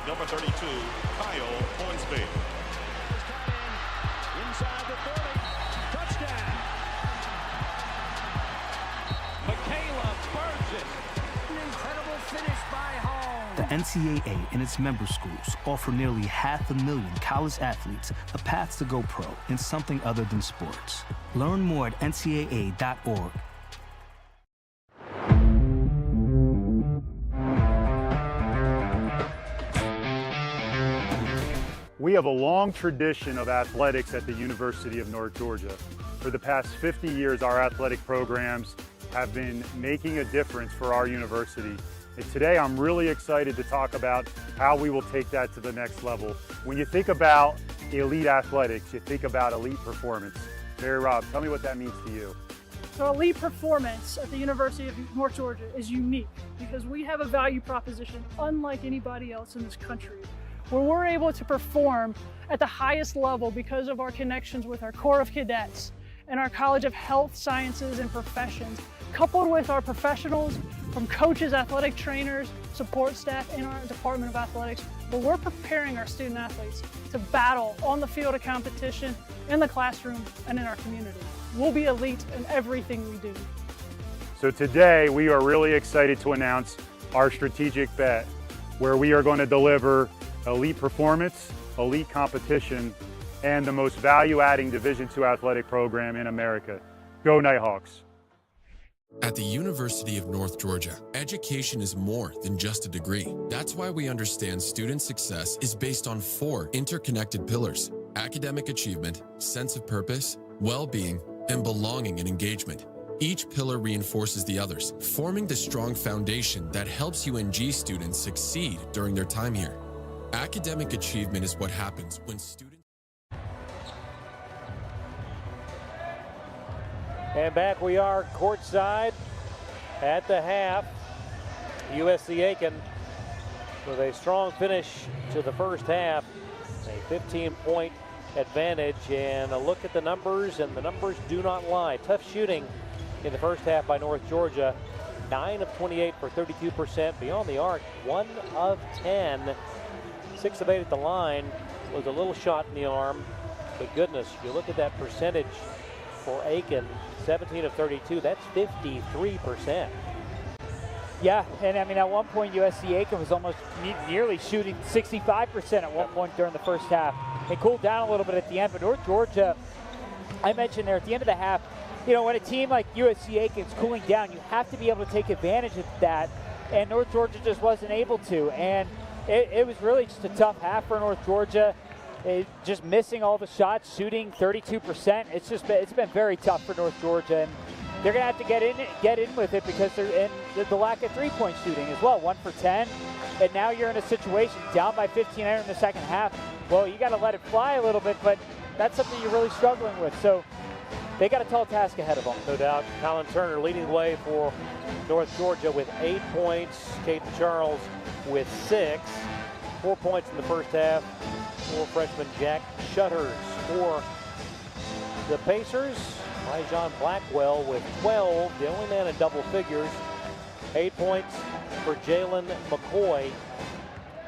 Number 32, Kyle Hornsby. Inside the 30, touchdown. Michaela Burgess. An incredible finish by Hall. The NCAA and its member schools offer nearly 500,000 college athletes a path to go pro in something other than sports. Learn more at ncaa.org. We have a long tradition of athletics at the University of North Georgia. For the past 50 years, our athletic programs have been making a difference for our university. And today, I'm really excited to talk about how we will take that to the next level. When you think about elite athletics, you think about elite performance. Mary Rob, tell me what that means to you. So elite performance at the University of North Georgia is unique because we have a value proposition unlike anybody else in this country, where we're able to perform at the highest level because of our connections with our Corps of Cadets and our College of Health Sciences and Professions, coupled with our professionals from coaches, athletic trainers, support staff in our Department of Athletics, where we're preparing our student athletes to battle on the field of competition, in the classroom, and in our community. We'll be elite in everything we do. So today, we are really excited to announce our strategic bet, where we are going to deliver elite performance, elite competition, and the most value-adding Division II athletic program in America. Go Nighthawks. At the University of North Georgia, education is more than just a degree. That's why we understand student success is based on 4 interconnected pillars: academic achievement, sense of purpose, well-being, and belonging and engagement. Each pillar reinforces the others, forming the strong foundation that helps UNG students succeed during their time here. Academic achievement is what happens when students... And back we are courtside at the half. USC Aiken with a strong finish to the first half. A 15-point advantage, and a look at the numbers, and the numbers do not lie. Tough shooting in the first half by North Georgia. 9 of 28 for 32%. Beyond the arc, 1 of 10. 6 of 8 at the line. Was a little shot in the arm. But goodness, you look at that percentage for Aiken, 17 of 32. That's 53%. Yeah, and I mean, at one point, USC Aiken was almost nearly shooting 65% at one point during the first half. It cooled down a little bit at the end, but North Georgia, I mentioned there at the end of the half, you know, when a team like USC Aiken is cooling down, you have to be able to take advantage of that, and North Georgia just wasn't able to. And it was really just a tough half for North Georgia. Just missing all the shots, shooting 32%. It's been very tough for North Georgia, and they're going to have to get in with it because they're in the lack of three-point shooting as well. 1 for 10, and now you're in a situation down by 15 in the second half. Well, you got to let it fly a little bit, but that's something you're really struggling with. So they got a tall task ahead of them. No doubt. Colin Turner leading the way for North Georgia with 8 points. Caden Charles with 6. 4 points in the first half for freshman Jack Shutters. For the Pacers, Ryjon Blackwell with 12, the only man in double figures. 8 points for Jalen McCoy.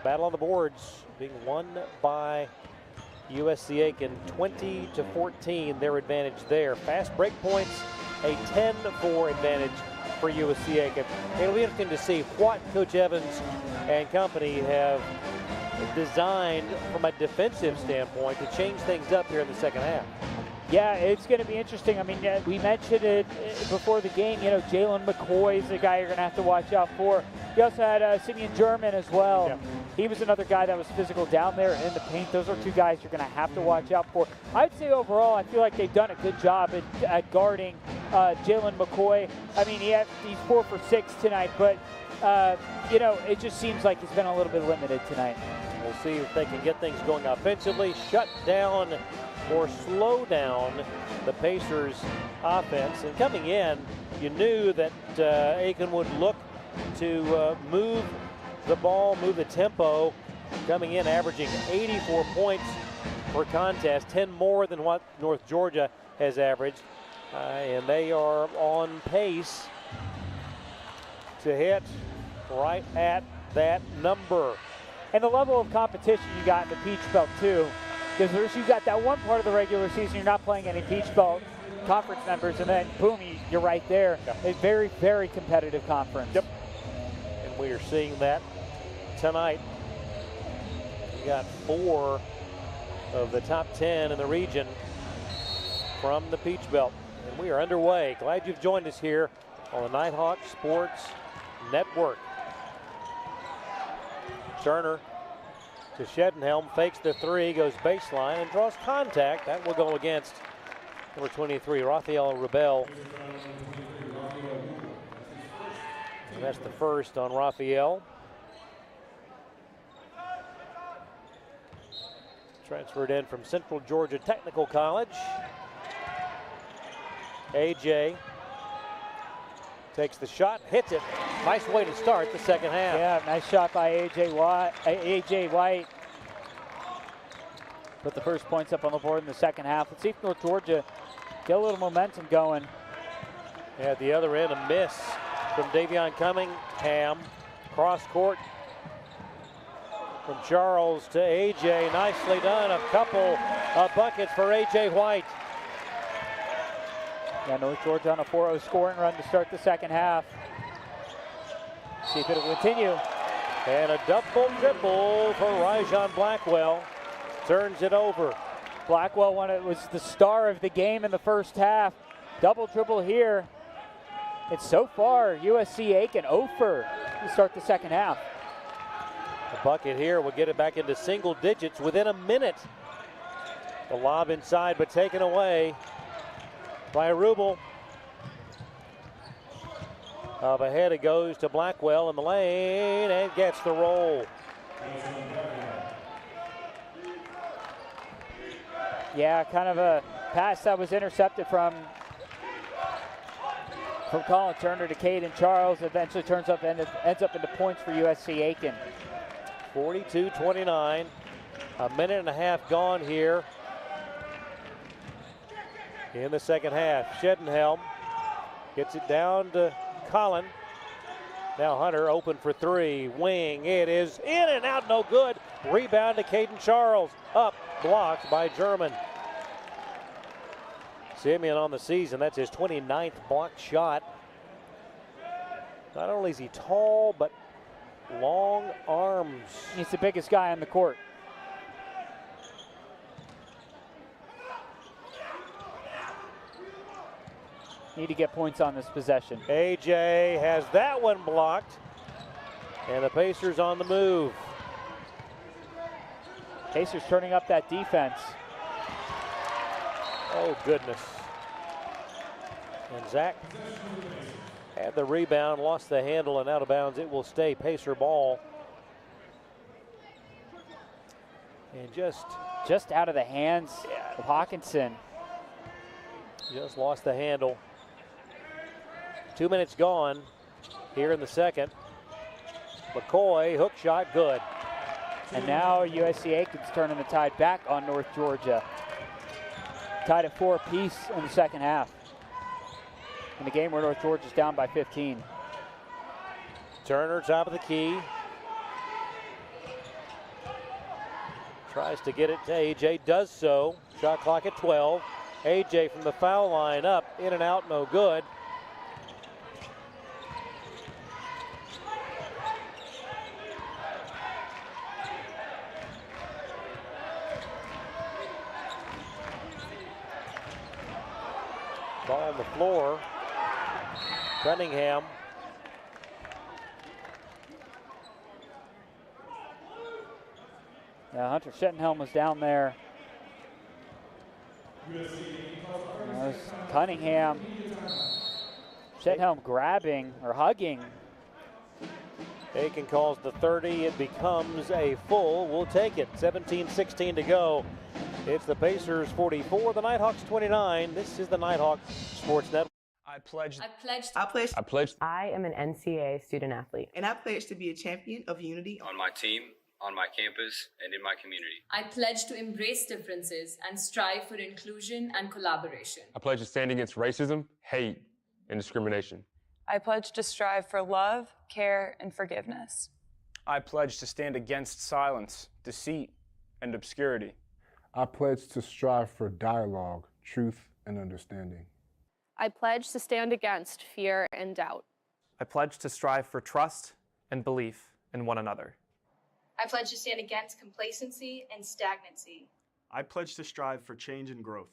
Battle on the boards being won by USC Aiken, 20-14, their advantage there. Fast break points, a 10-4 advantage for USC Aiken. It'll be interesting to see what Coach Evans and company have designed from a defensive standpoint to change things up here in the second half. Yeah, it's going to be interesting. I mean, we mentioned it before the game. You know, Jalen McCoy is the guy you're going to have to watch out for. You also had Simeon German as well. Yeah. He was another guy that was physical down there in the paint. Those are two guys you're going to have to watch out for. I'd say overall, I feel like they've done a good job at guarding Jalen McCoy. I mean, he's 4 for 6 tonight, but, you know, it just seems like he's been a little bit limited tonight. We'll see if they can get things going offensively, shut down or slow down the Pacers' offense. And coming in, you knew that Aiken would look to move the ball, move the tempo. Coming in, averaging 84 points per contest, 10 more than what North Georgia has averaged. And they are on pace to hit right at that number. And the level of competition you got in the Peach Belt, too. Because you got that one part of the regular season, you're not playing any Peach Belt conference members, and then boom, you're right there. Yeah. A very, very competitive conference. Yep. And we are seeing that tonight. We got 4 of the top 10 in the region from the Peach Belt. And we are underway. Glad you've joined us here on the Nighthawk Sports Network. Turner to Shedenhelm, fakes the 3, goes baseline, and draws contact. That will go against number 23, Raphael Rebel. And that's the first on Raphael. Transferred in from Central Georgia Technical College. AJ takes the shot, hits it. Nice way to start the second half. Yeah, nice shot by AJ White. Put the first points up on the board in the second half. Let's see if North Georgia get a little momentum going. At the other end, a miss from Davion Cunningham. Cross court from Charles to AJ. Nicely done. A couple of buckets for AJ White. Yeah, North Georgia on a 4-0 scoring run to start the second half. See if it'll continue. And a double dribble for Ryjon Blackwell. Turns it over. Blackwell was the star of the game in the first half. Double dribble here. It's so far USC Aiken 0 for to start the second half. The bucket here will get it back into single digits within a minute. The lob inside, but taken away by Rubel. Up ahead it goes to Blackwell in the lane and gets the roll. Yeah, kind of a pass that was intercepted from From Colin Turner to Caden Charles, eventually ends up into points for USC Aiken. 42-29. A minute and a half gone here in the second half. Shedenhelm gets it down to Colin. Now Hunter open for three. Wing. It is in and out, no good. Rebound to Caden Charles. Up, blocked by German. Simeon on the season, that's his 29th blocked shot. Not only is he tall, but long arms. He's the biggest guy on the court. Need to get points on this possession. AJ has that one blocked, and the Pacers on the move. Pacers turning up that defense. Oh, goodness. And Zach had the rebound, lost the handle, and out of bounds. It will stay Pacer ball. And just out of the hands of Hawkinson. Just lost the handle. 2 minutes gone here in the second. McCoy, hook shot, good. And now USC Aiken's turning the tide back on North Georgia. Tied at 4 apiece in the second half. In a game where North Georgia's down by 15. Turner, top of the key. Tries to get it to AJ, does so. Shot clock at 12. AJ from the foul line up, in and out, no good. Ball on the floor. Cunningham. Yeah, Hunter Shedenhelm was down there. Cunningham. Shedenhelm grabbing or hugging. Aiken calls the 30. It becomes a full. We'll take it. 17-16 to go. It's the Pacers 44, the Nighthawks 29. This is the Nighthawk Sports Network. I pledged. I am an NCAA student athlete. And I pledge to be a champion of unity on my team, on my campus, and in my community. I pledge to embrace differences and strive for inclusion and collaboration. I pledge to stand against racism, hate, and discrimination. I pledge to strive for love, care, and forgiveness. I pledge to stand against silence, deceit, and obscurity. I pledge to strive for dialogue, truth, and understanding. I pledge to stand against fear and doubt. I pledge to strive for trust and belief in one another. I pledge to stand against complacency and stagnancy. I pledge to strive for change and growth.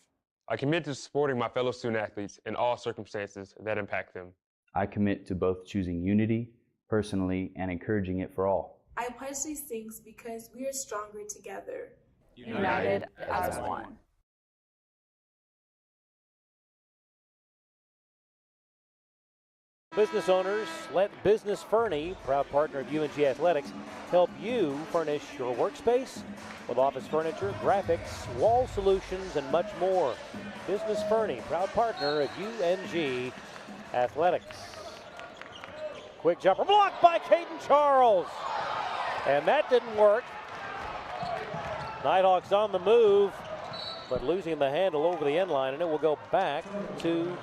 I commit to supporting my fellow student athletes in all circumstances that impact them. I commit to both choosing unity personally and encouraging it for all. I pledge these things because we are stronger together. United as one. Business owners, let Business Fernie, proud partner of UNG Athletics, help you furnish your workspace with office furniture, graphics, wall solutions, and much more. Business Fernie, proud partner of UNG Athletics. Quick jumper blocked by Caden Charles. And that didn't work. Nighthawks on the move, but losing the handle over the end line, and it will go back to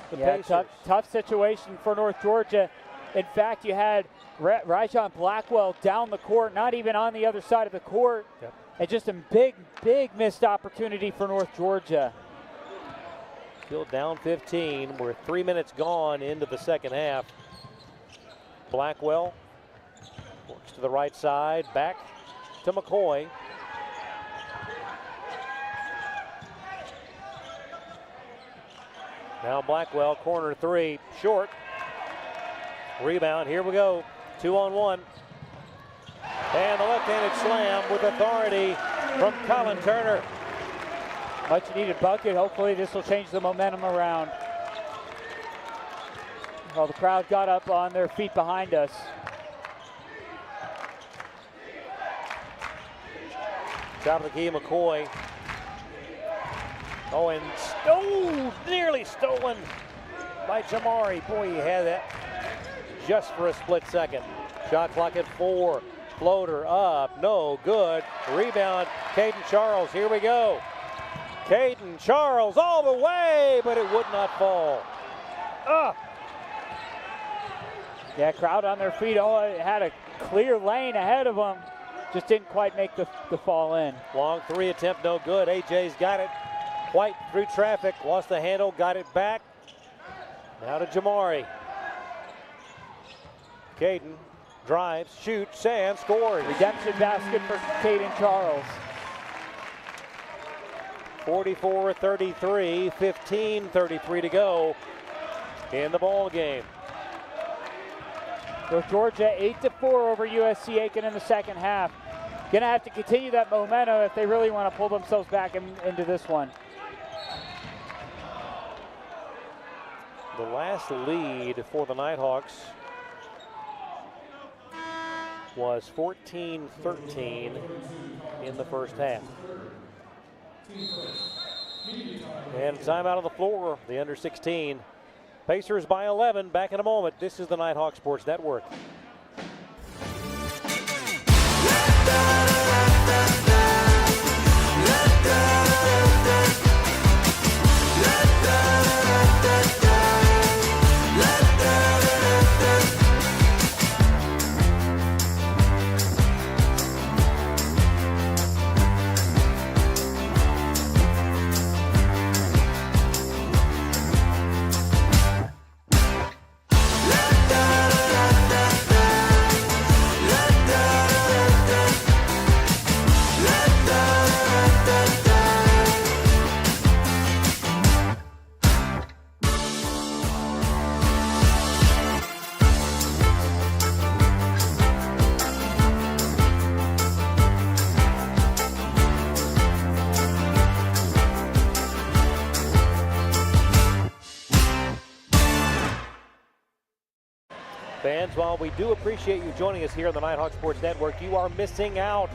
the Pacers. Tough situation for North Georgia. In fact, you had Rajon Blackwell down the court, not even on the other side of the court. Yep. And just a big missed opportunity for North Georgia. Still down 15. We're 3 minutes gone into the second half. Blackwell works to the right side, back to McCoy. Now Blackwell, corner three, short. Rebound, here we go, 2-on-1. And the left-handed slam with authority from Colin Turner. Much needed bucket. Hopefully this will change the momentum around. Well, the crowd got up on their feet behind us. Top of the key, McCoy. Oh, and nearly stolen by Jamari. Boy, he had that just for a split second. Shot clock at 4. Floater up, no good. Rebound, Caden Charles. Here we go. Caden Charles all the way, but it would not fall. Yeah, crowd on their feet. Oh, it had a clear lane ahead of them. Just didn't quite make the fall in. Long 3 attempt, no good. AJ's got it. White through traffic, lost the handle, got it back. Now to Jamari. Caden drives, shoots, and scores. Redemption basket for Caden Charles. 44-33, 15-33 to go in the ball game. North Georgia 8-4 over USC Aiken in the second half. Gonna have to continue that momentum if they really want to pull themselves back into this one. The last lead for the Nighthawks was 14-13 in the first half. And timeout on the floor, the under 16. Pacers by 11, back in a moment. This is the Nighthawk Sports Network. Fans, while we do appreciate you joining us here on the Nighthawk Sports Network, you are missing out.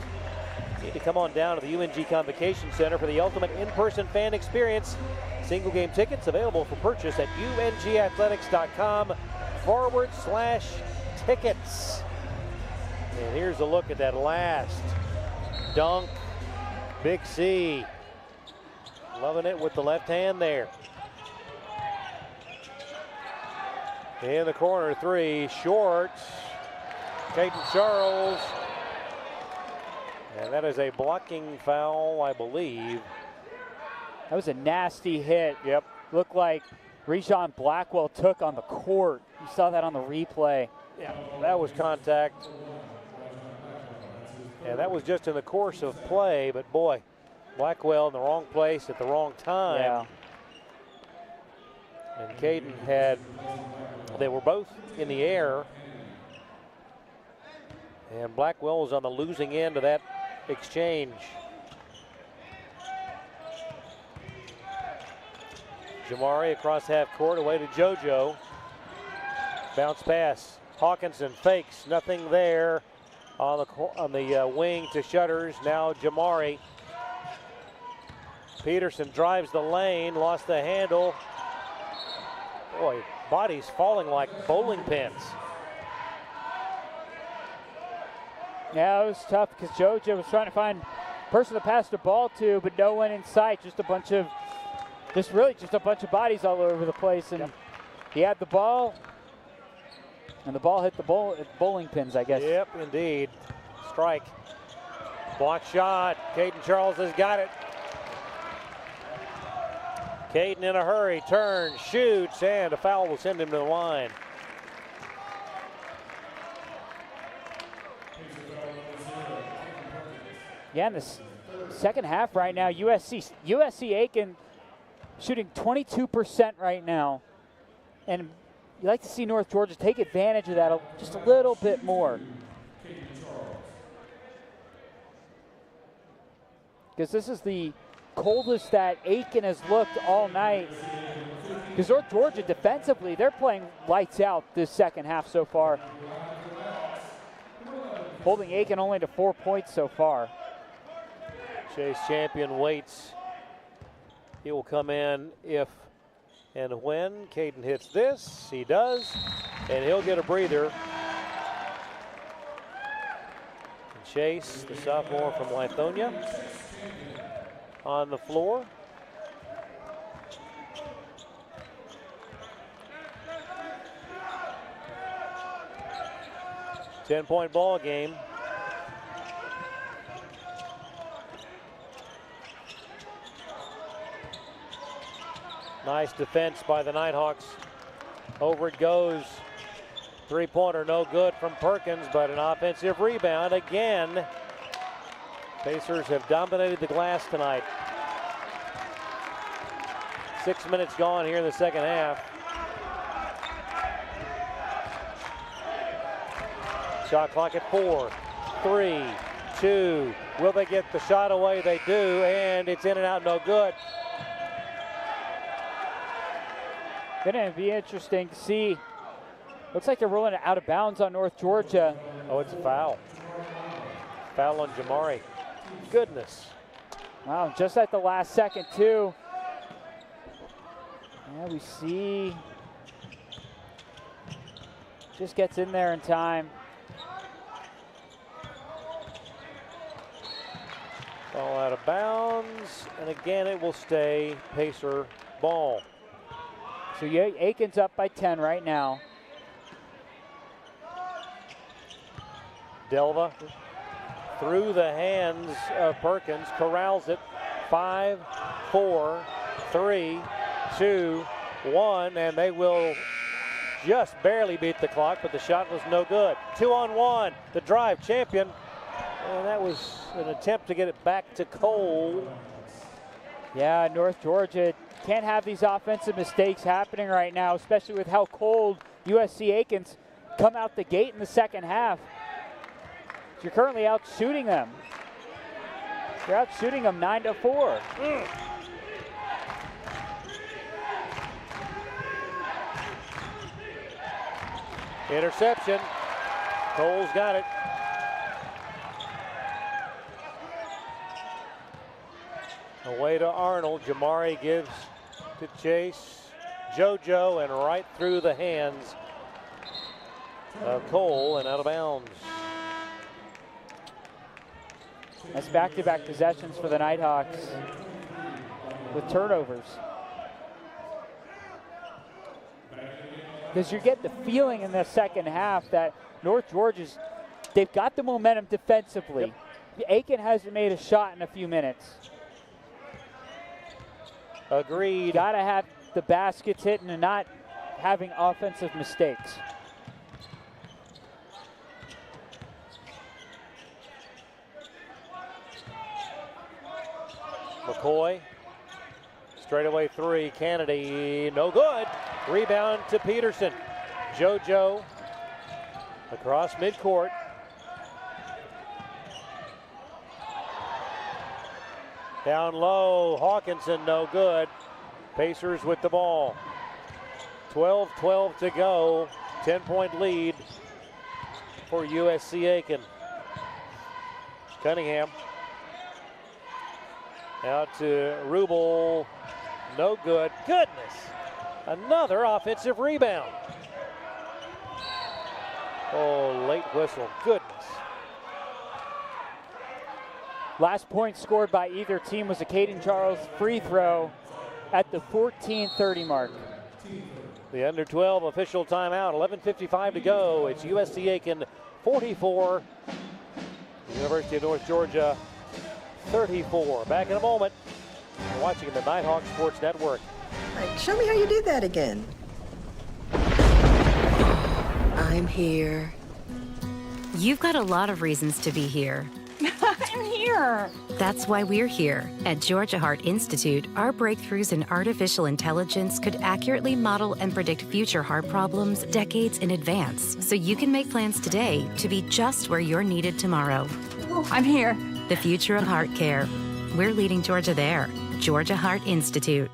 You need to come on down to the UNG Convocation Center for the ultimate in-person fan experience. Single game tickets available for purchase at ungathletics.com/tickets. And here's a look at that last dunk. Big C. Loving it with the left hand there. In the corner, 3, short. Caden Charles. And that is a blocking foul, I believe. That was a nasty hit. Yep. Looked like Rejon Blackwell took on the court. You saw that on the replay. Yeah, that was contact. And that was just in the course of play, but boy, Blackwell in the wrong place at the wrong time. Yeah. And Caden they were both in the air. And Blackwell was on the losing end of that exchange. Jamari across half court, away to JoJo. Bounce pass. Hawkinson fakes, nothing there. On the wing to Shutters. Now Jamari. Peterson drives the lane, lost the handle. Boy, bodies falling like bowling pins. Yeah, it was tough because JoJo was trying to find a person to pass the ball to, but no one in sight. Just a bunch of bodies all over the place. And he had the ball, and the ball hit the bowling pins, I guess. Yep, indeed. Strike. Block shot. Caden Charles has got it. Caden in a hurry, turns, shoots, and a foul will send him to the line. Yeah, in the second half right now, USC Aiken shooting 22% right now. And you like to see North Georgia take advantage of that just a little bit more. Because this is the coldest that Aiken has looked all night. Because North Georgia defensively, they're playing lights out this second half so far. Holding Aiken only to 4 points so far. Chase Champion waits. He will come in if And when Caden hits this, he does, and he'll get a breather. And Chase, the sophomore from Lithonia, on the floor. Ten-point ball game. Nice defense by the Nighthawks. Over it goes. Three-pointer no good from Perkins, but an offensive rebound again. Pacers have dominated the glass tonight. 6 minutes gone here in the second half. Shot clock at 4, 3, 2. Will they get the shot away? They do, and it's in and out, no good. Gonna be interesting to see. Looks like they're rolling it out of bounds on North Georgia. Oh, it's a foul. Foul on Jamari. Goodness. Wow, just at the last second too. Yeah, we see. Just gets in there in time. Ball out of bounds, and again it will stay Pacer ball. So Aiken's up by 10 right now. Delva through the hands of Perkins, corrals it. 5, 4, 3, 2, 1, and they will just barely beat the clock, but the shot was no good. 2-on-1, the drive champion, and that was an attempt to get it back to Cole. Yeah, North Georgia can't have these offensive mistakes happening right now, especially with how cold USC Aiken's come out the gate in the second half. You're currently out shooting them. You're out shooting them 9-4. Interception. Cole's got it. Away to Arnold. Jamari gives to Chase. JoJo, and right through the hands of Cole and out of bounds. That's back-to-back possessions for the Nighthawks with turnovers. Because you get the feeling in the second half that North Georgia's, they've got the momentum defensively. Yep. Aiken hasn't made a shot in a few minutes. Agreed. Got to have the baskets hitting and not having offensive mistakes. McCoy, straightaway three, Kennedy, no good. Rebound to Peterson. JoJo across midcourt. Down low, Hawkinson, no good. Pacers with the ball. 12-12 to go. 10-point lead for USC Aiken. Cunningham. Out to Rubel, no good. Goodness, another offensive rebound. Oh, late whistle, goodness. Last point scored by either team was a Caden Charles free throw at the 14:30 mark. The under 12 official timeout, 11:55 to go. It's USC Aiken 44, University of North Georgia 34. Back in a moment. You're watching the Nighthawk Sports Network. Right, show me how you do that again. I'm here. You've got a lot of reasons to be here. I'm here. That's why we're here. At Georgia Heart Institute, our breakthroughs in artificial intelligence could accurately model and predict future heart problems decades in advance, so you can make plans today to be just where you're needed tomorrow. I'm here. The future of heart care. We're leading Georgia there. Georgia Heart Institute.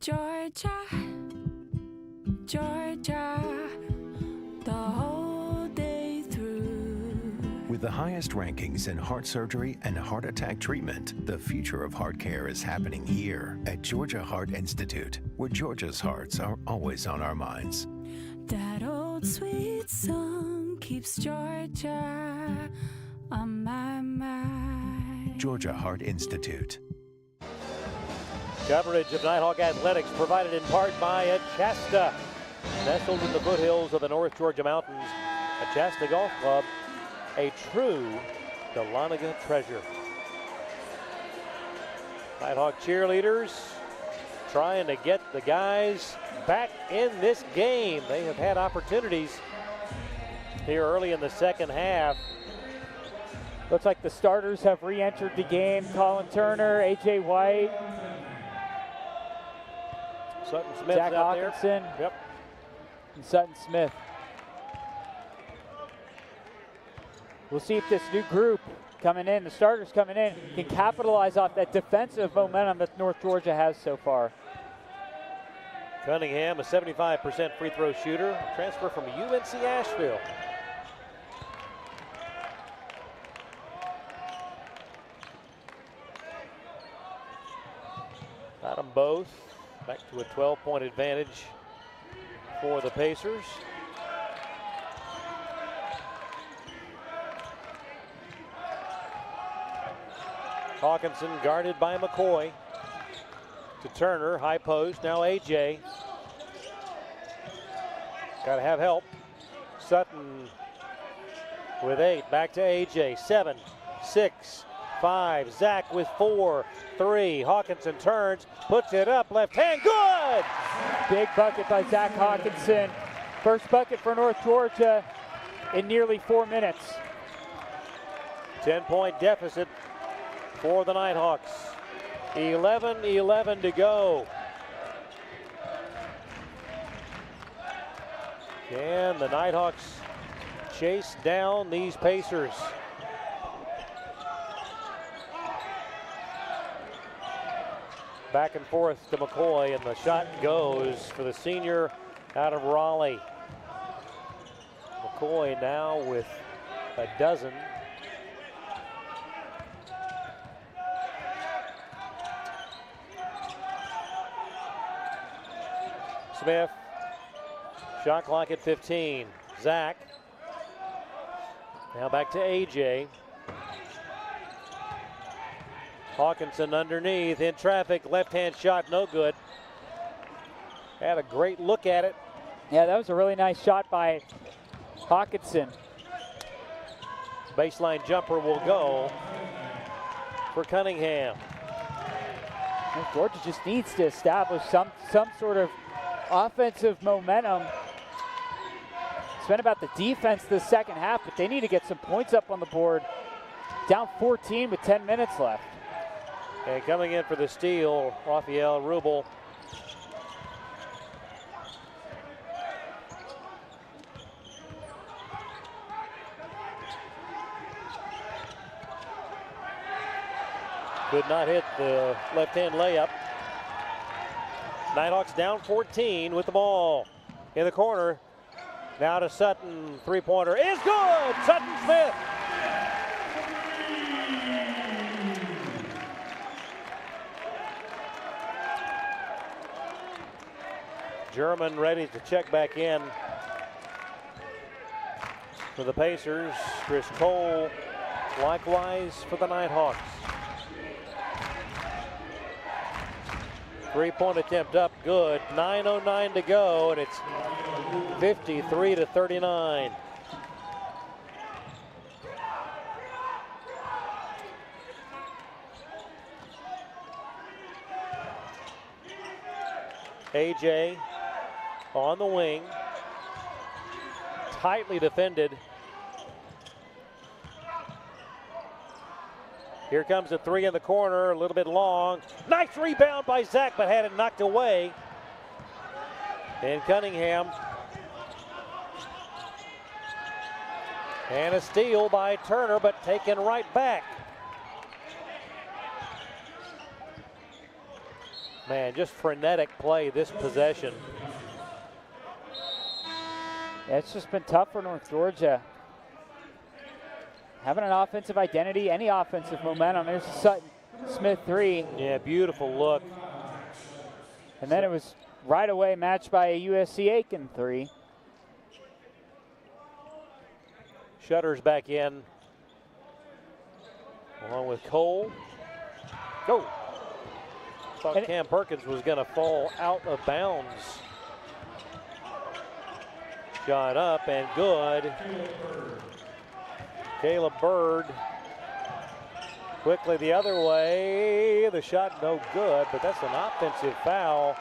Georgia, Georgia, the whole day through. With the highest rankings in heart surgery and heart attack treatment, the future of heart care is happening here at Georgia Heart Institute, where Georgia's hearts are always on our minds. That old sweet song keeps Georgia on my mind. Georgia Heart Institute. Coverage of Nighthawk Athletics provided in part by Achasta. Nestled in the foothills of the North Georgia Mountains, Achasta Golf Club, a true Dahlonega treasure. Nighthawk cheerleaders trying to get the guys back in this game. They have had opportunities here early in the second half. Looks like the starters have re-entered the game. Colin Turner, A.J. White, Sutton Smith Zach out Hawkinson, there. Yep. And Sutton Smith. We'll see if this new group coming in, the starters coming in, can capitalize off that defensive momentum that North Georgia has so far. Cunningham, a 75% free throw shooter, transfer from UNC Asheville. Got them both. Back to a 12-point advantage for the Pacers. Hawkinson guarded by McCoy. To Turner, high post, now AJ. Got to have help. Sutton with 8, back to AJ, 7, 6, 5, Zach with 4, 3, Hawkinson turns, puts it up, left hand, good! Big bucket by Zach Hawkinson. First bucket for North Georgia in nearly 4 minutes. 10-point deficit for the Nighthawks. 11-11 to go. Can the Nighthawks chase down these Pacers? Back and forth to McCoy, and the shot goes for the senior out of Raleigh. McCoy now with a dozen. Smith, shot clock at 15. Zach, now back to AJ. Hawkinson underneath, in traffic, left-hand shot, no good. Had a great look at it. Yeah, that was a really nice shot by Hawkinson. Baseline jumper will go for Cunningham. And Georgia just needs to establish some sort of offensive momentum. It's been about the defense this second half, but they need to get some points up on the board. Down 14 with 10 minutes left. And coming in for the steal, Rafael Rubel. Could not hit the left-hand layup. Nighthawks down 14 with the ball in the corner. Now to Sutton, three-pointer is good! Sutton Smith! German ready to check back in for the Pacers. Chris Cole likewise for the Nighthawks. Three-point attempt up, good. 9:09 to go, and it's 53-39. AJ on the wing, tightly defended. Here comes the three in the corner, a little bit long. Nice rebound by Zach, but had it knocked away. And Cunningham. And a steal by Turner, but taken right back. Man, just frenetic play this possession. Yeah, it's just been tough for North Georgia. having an offensive identity, any offensive momentum. There's a Sutton Smith three. Yeah, beautiful look. And then it was right away matched by a USC Aiken three. Shutters back in, along with Cole. Go. Thought Cam Perkins was going to fall out of bounds. Shot up and good. Caleb Bird quickly the other way. The shot no good, but that's an offensive foul,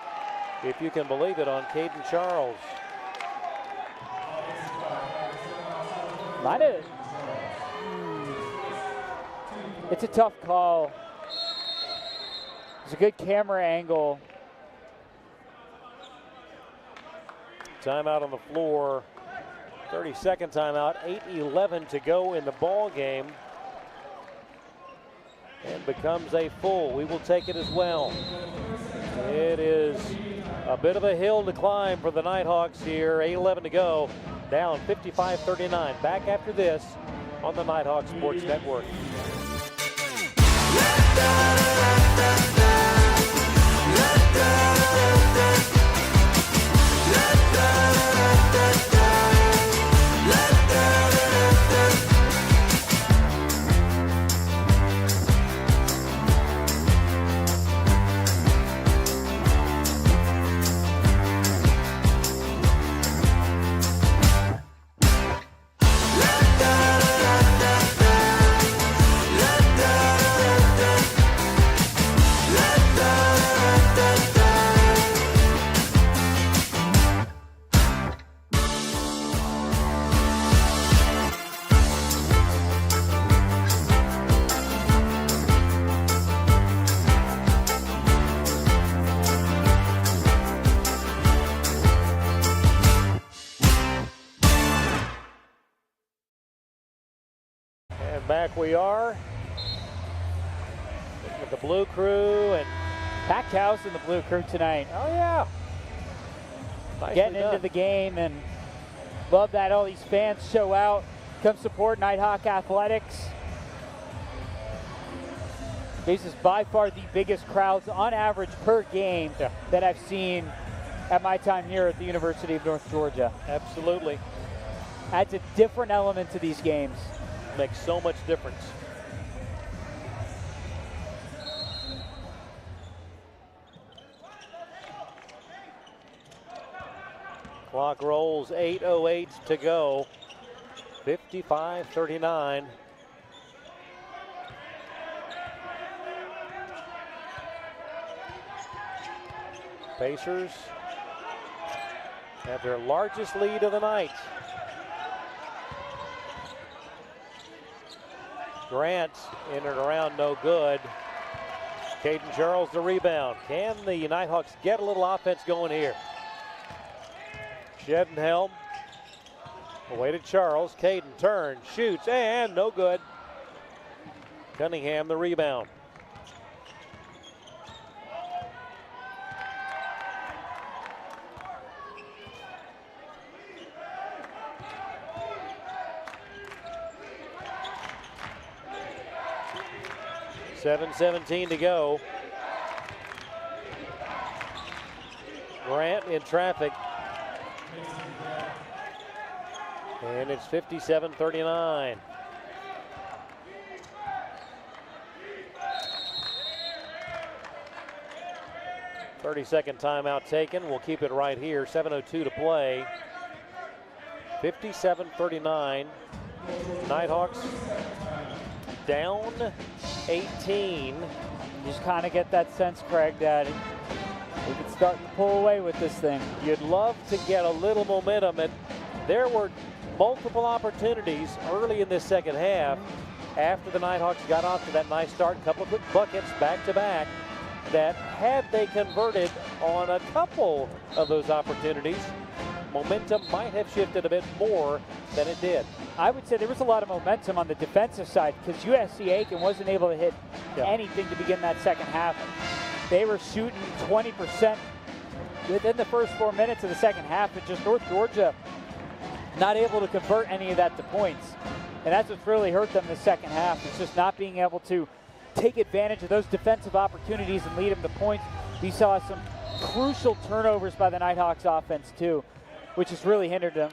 if you can believe it, on Caden Charles. It's a tough call. It's a good camera angle. Timeout on the floor. 30-second timeout. 8:11 to go in the ball game. And becomes a full. We will take it as well. It is a bit of a hill to climb for the Nighthawks here. 8:11 to go. Down 55-39. Back after this on the Nighthawk Sports Network. Back we are with the Blue Crew and packed house in the Blue Crew tonight. Oh yeah, nicely getting done. Into the game, and love that all these fans show out, come support Nighthawk Athletics. This is by far the biggest crowds on average per game that I've seen at my time here at the University of North Georgia. Absolutely. Adds a different element to these games. Makes so much difference. Clock rolls, 8:08 to go. 55-39. Pacers have their largest lead of the night. Grant in and around, no good. Caden Charles the rebound. Can the Nighthawks get a little offense going here? Shedenhelm away to Charles. Caden turns, shoots, and no good. Cunningham the rebound. .17 to go. Grant in traffic. And it's 57-39. .30-second timeout taken. We'll keep it right here. 7:02 to play. 57-39. Nighthawks down 18. You just kind of get that sense, Craig, that we could start to pull away with this thing. You'd love to get a little momentum, and there were multiple opportunities early in this second half after the Nighthawks got off to that nice start, a couple of quick buckets back to back, that had they converted on a couple of those opportunities, momentum might have shifted a bit more than it did. I would say there was a lot of momentum on the defensive side because USC Aiken wasn't able to hit anything to begin that second half. They were shooting 20% within the first 4 minutes of the second half, but just North Georgia not able to convert any of that to points. And that's what's really hurt them in the second half. It's just not being able to take advantage of those defensive opportunities and lead them to points. We saw some crucial turnovers by the Nighthawks offense too, which has really hindered them,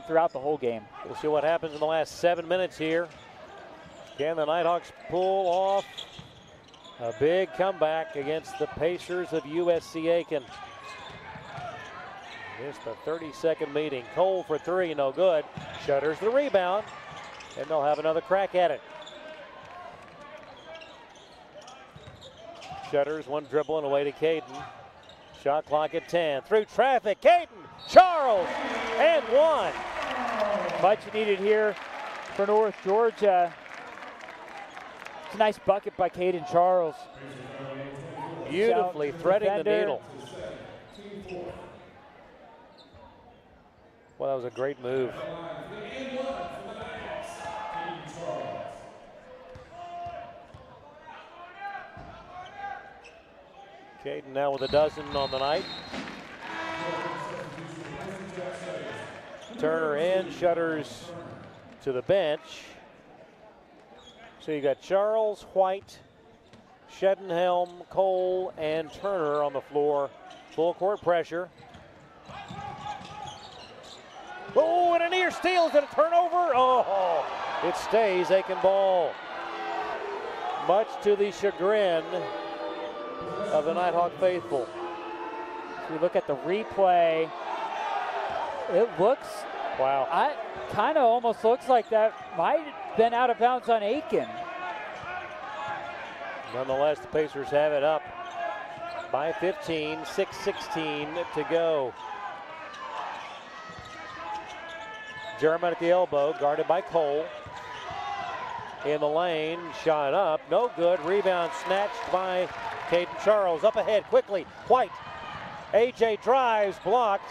throughout the whole game. We'll see what happens in the last 7 minutes here. Can the Nighthawks pull off a big comeback against the Pacers of USC Aiken? It's the 32nd meeting. Cole for three, no good. Shutters the rebound, and they'll have another crack at it. Shutters, one dribbling away to Caden. Shot clock at 10. Through traffic, Caden, Charles, and one. Much needed here for North Georgia. It's a nice bucket by Caden Charles. Beautifully threading the needle. Well, that was a great move. Caden now with a dozen on the night. Turner in, Shutters to the bench. So you got Charles, White, Shedenhelm, Cole, and Turner on the floor. Full court pressure. Oh, and a near steal. Is it a turnover? Oh, it stays Aiken ball. Much to the chagrin of the Nighthawk faithful. If we look at the replay, it looks, wow. It kind of almost looks like that might have been out of bounds on Aiken. Nonetheless, the Pacers have it up by 15, 6:16 to go. German at the elbow, guarded by Cole. In the lane, shot up, no good. Rebound snatched by Caden Charles. Up ahead quickly, White. AJ drives, blocked.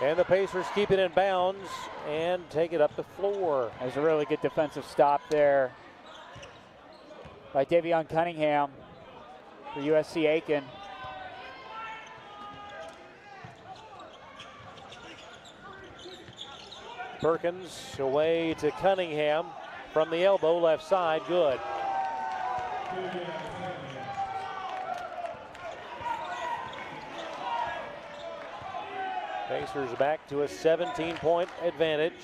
And the Pacers keep it in bounds and take it up the floor. There's a really good defensive stop there by Davion Cunningham for USC Aiken. Perkins away to Cunningham from the elbow, left side, good. Pacers back to a 17-point advantage.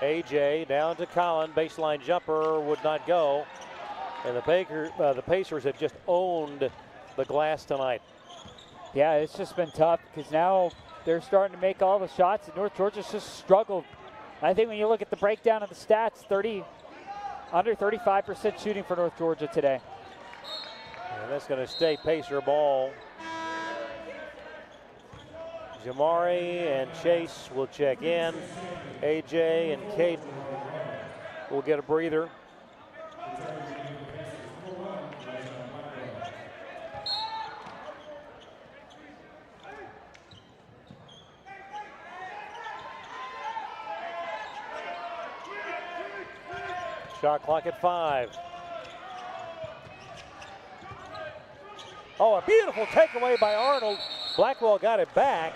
AJ down to Collin, baseline jumper would not go. And the Pacers have just owned the glass tonight. Yeah, it's just been tough because now they're starting to make all the shots and North Georgia's just struggled. I think when you look at the breakdown of the stats, under 35% shooting for North Georgia today. And that's going to stay Pacer ball. Jamari and Chase will check in. AJ and Caden will get a breather. Shot clock at 5. Oh, a beautiful takeaway by Arnold. Blackwell got it back,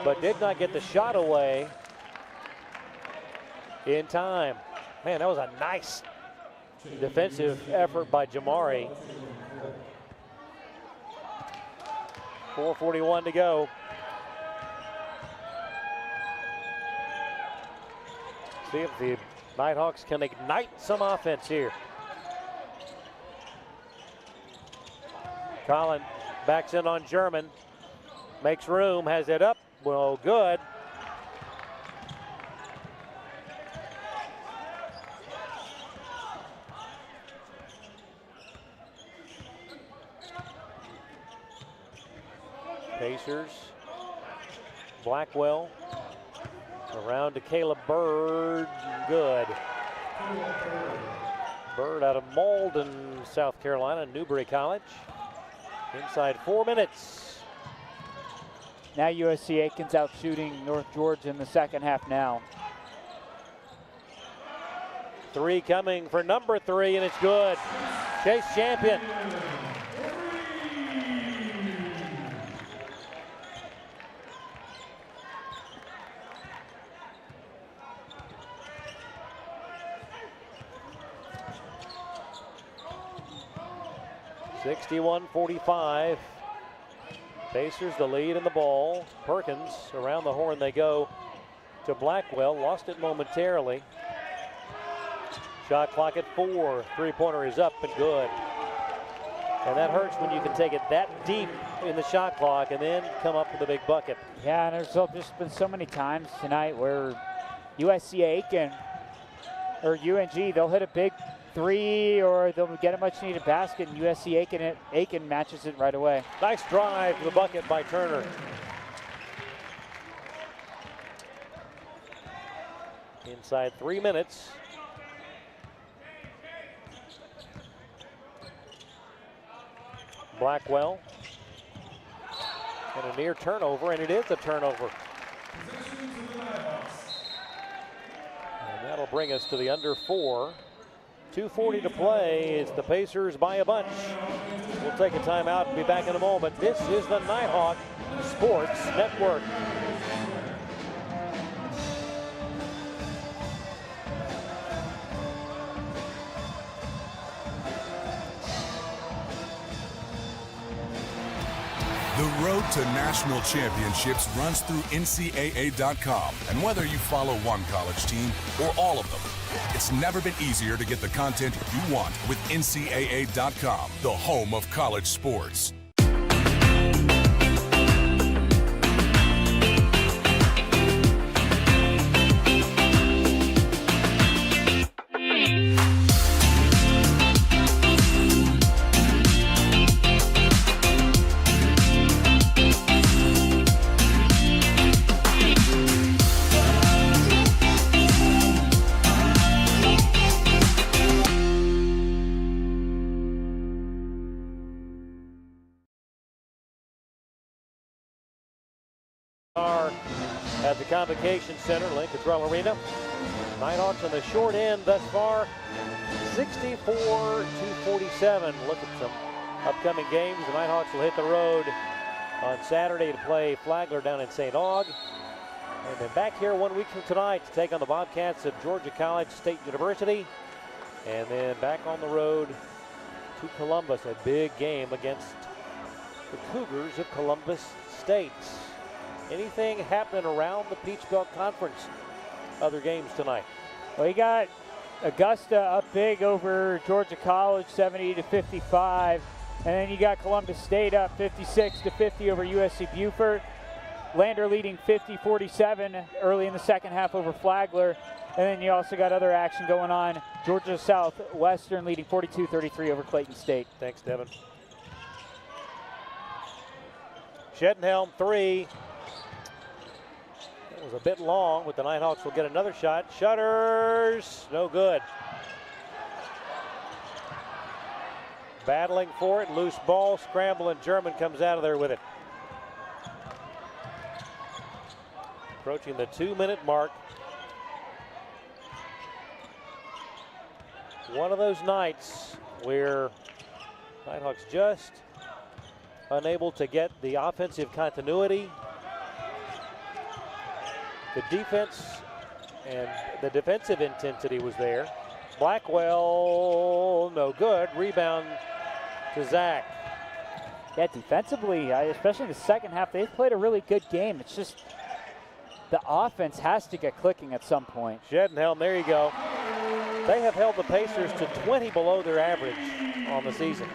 but did not get the shot away in time. Man, that was a nice defensive effort by Jamari. 4:41 to go. See if the Nighthawks can ignite some offense here. Collin backs in on German. Makes room, has it up. Well, good. Pacers. Blackwell. Around to Caleb Bird, good. Bird out of Malden, South Carolina, Newberry College. Inside 4 minutes. Now USC Aiken's out shooting North Georgia in the second half now. 3 coming for number 3, and it's good. Chase Champion. 61-45. Pacers the lead in the ball. Perkins around the horn they go to Blackwell. Lost it momentarily. Shot clock at 4. Three-pointer is up and good. And that hurts when you can take it that deep in the shot clock and then come up with a big bucket. Yeah, and there's just been so many times tonight where USC Aiken or UNG, they'll hit a big three or they'll get a much-needed basket, and USC Aiken matches it right away. Nice drive to the bucket by Turner. Inside 3 minutes. Blackwell. And a near turnover, and it is a turnover. And that'll bring us to the under 4. 2:40 to play. It's the Pacers by a bunch. We'll take a timeout and be back in a moment. This is the Nighthawk Sports Network. The road to national championships runs through NCAA.com. And whether you follow one college team or all of them, it's never been easier to get the content you want with NCAA.com, the home of college sports. At the Convocation Center, Lincoln Arena. Nighthawks on the short end thus far, 64-47. Look at some upcoming games. The Nighthawks will hit the road on Saturday to play Flagler down in St. Aug. And then back here 1 week from tonight to take on the Bobcats of Georgia College State University. And then back on the road to Columbus, a big game against the Cougars of Columbus State. Anything happening around the Peach Belt Conference? Other games tonight? Well, you got Augusta up big over Georgia College, 70-55. And then you got Columbus State up 56-50 over USC Beaufort. Lander leading 50-47 early in the second half over Flagler. And then you also got other action going on. Georgia Southwestern leading 42-33 over Clayton State. Thanks, Devin. Shedenhelm 3. It was a bit long, but the Nighthawks will get another shot. Shutters, no good. Battling for it, loose ball, scramble, and German comes out of there with it. Approaching the 2-minute mark. One of those nights where Nighthawks just unable to get the offensive continuity. The defense and the defensive intensity was there. Blackwell, no good. Rebound to Zach. Yeah, defensively, especially in the second half, they've played a really good game. It's just the offense has to get clicking at some point. Shedenhelm, there you go. They have held the Pacers to 20 below their average on the season.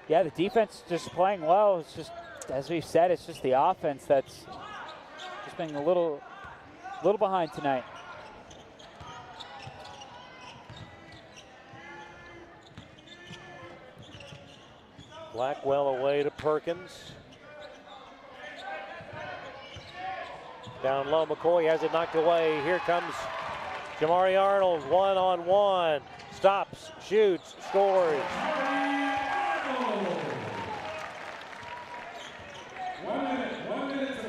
Yeah, the defense just playing well. It's just, as we've said, it's just the offense that's just been a little behind tonight. Blackwell away to Perkins. Down low, McCoy has it knocked away. Here comes Jamari Arnold, one-on-one. Stops, shoots, scores.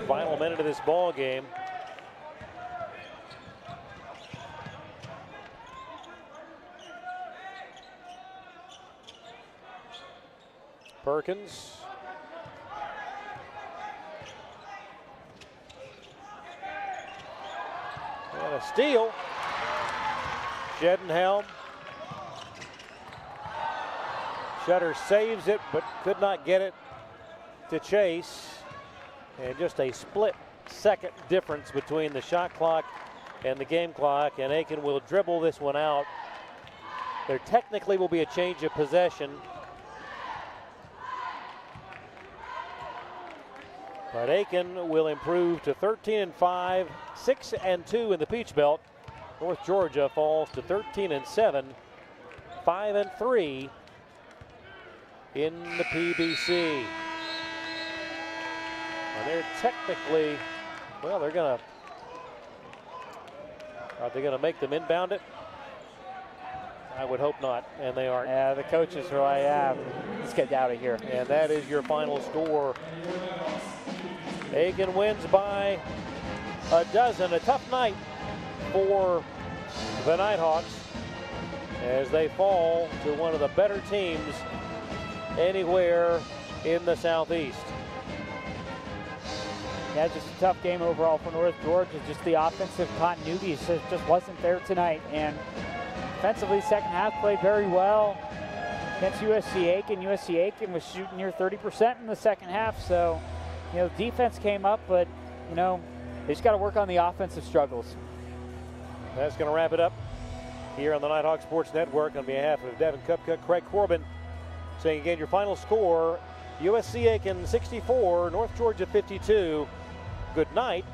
Final minute of this ball game. Perkins. And a steal. Shedenhelm. Shutter saves it, but could not get it to Chase. And just a split-second difference between the shot clock and the game clock, and Aiken will dribble this one out. There technically will be a change of possession, but Aiken will improve to 13-5, 6-2 in the Peach Belt. North Georgia falls to 13-7, 5-3 in the PBC. And they're technically, well, are they gonna make them inbound it? I would hope not, and they aren't. Yeah, the coaches are like, yeah, let's get out of here. And that is your final score. Aiken wins by a dozen. A tough night for the Nighthawks as they fall to one of the better teams anywhere in the Southeast. Yeah, just a tough game overall for North Georgia. Just the offensive continuity just wasn't there tonight. And defensively, second half played very well against USC Aiken. USC Aiken was shooting near 30% in the second half. So, you know, defense came up, but, you know, they just got to work on the offensive struggles. That's going to wrap it up here on the Nighthawk Sports Network. On behalf of Devin Kupka, Craig Corbin, saying again your final score, USC Aiken 64, North Georgia 52. Good night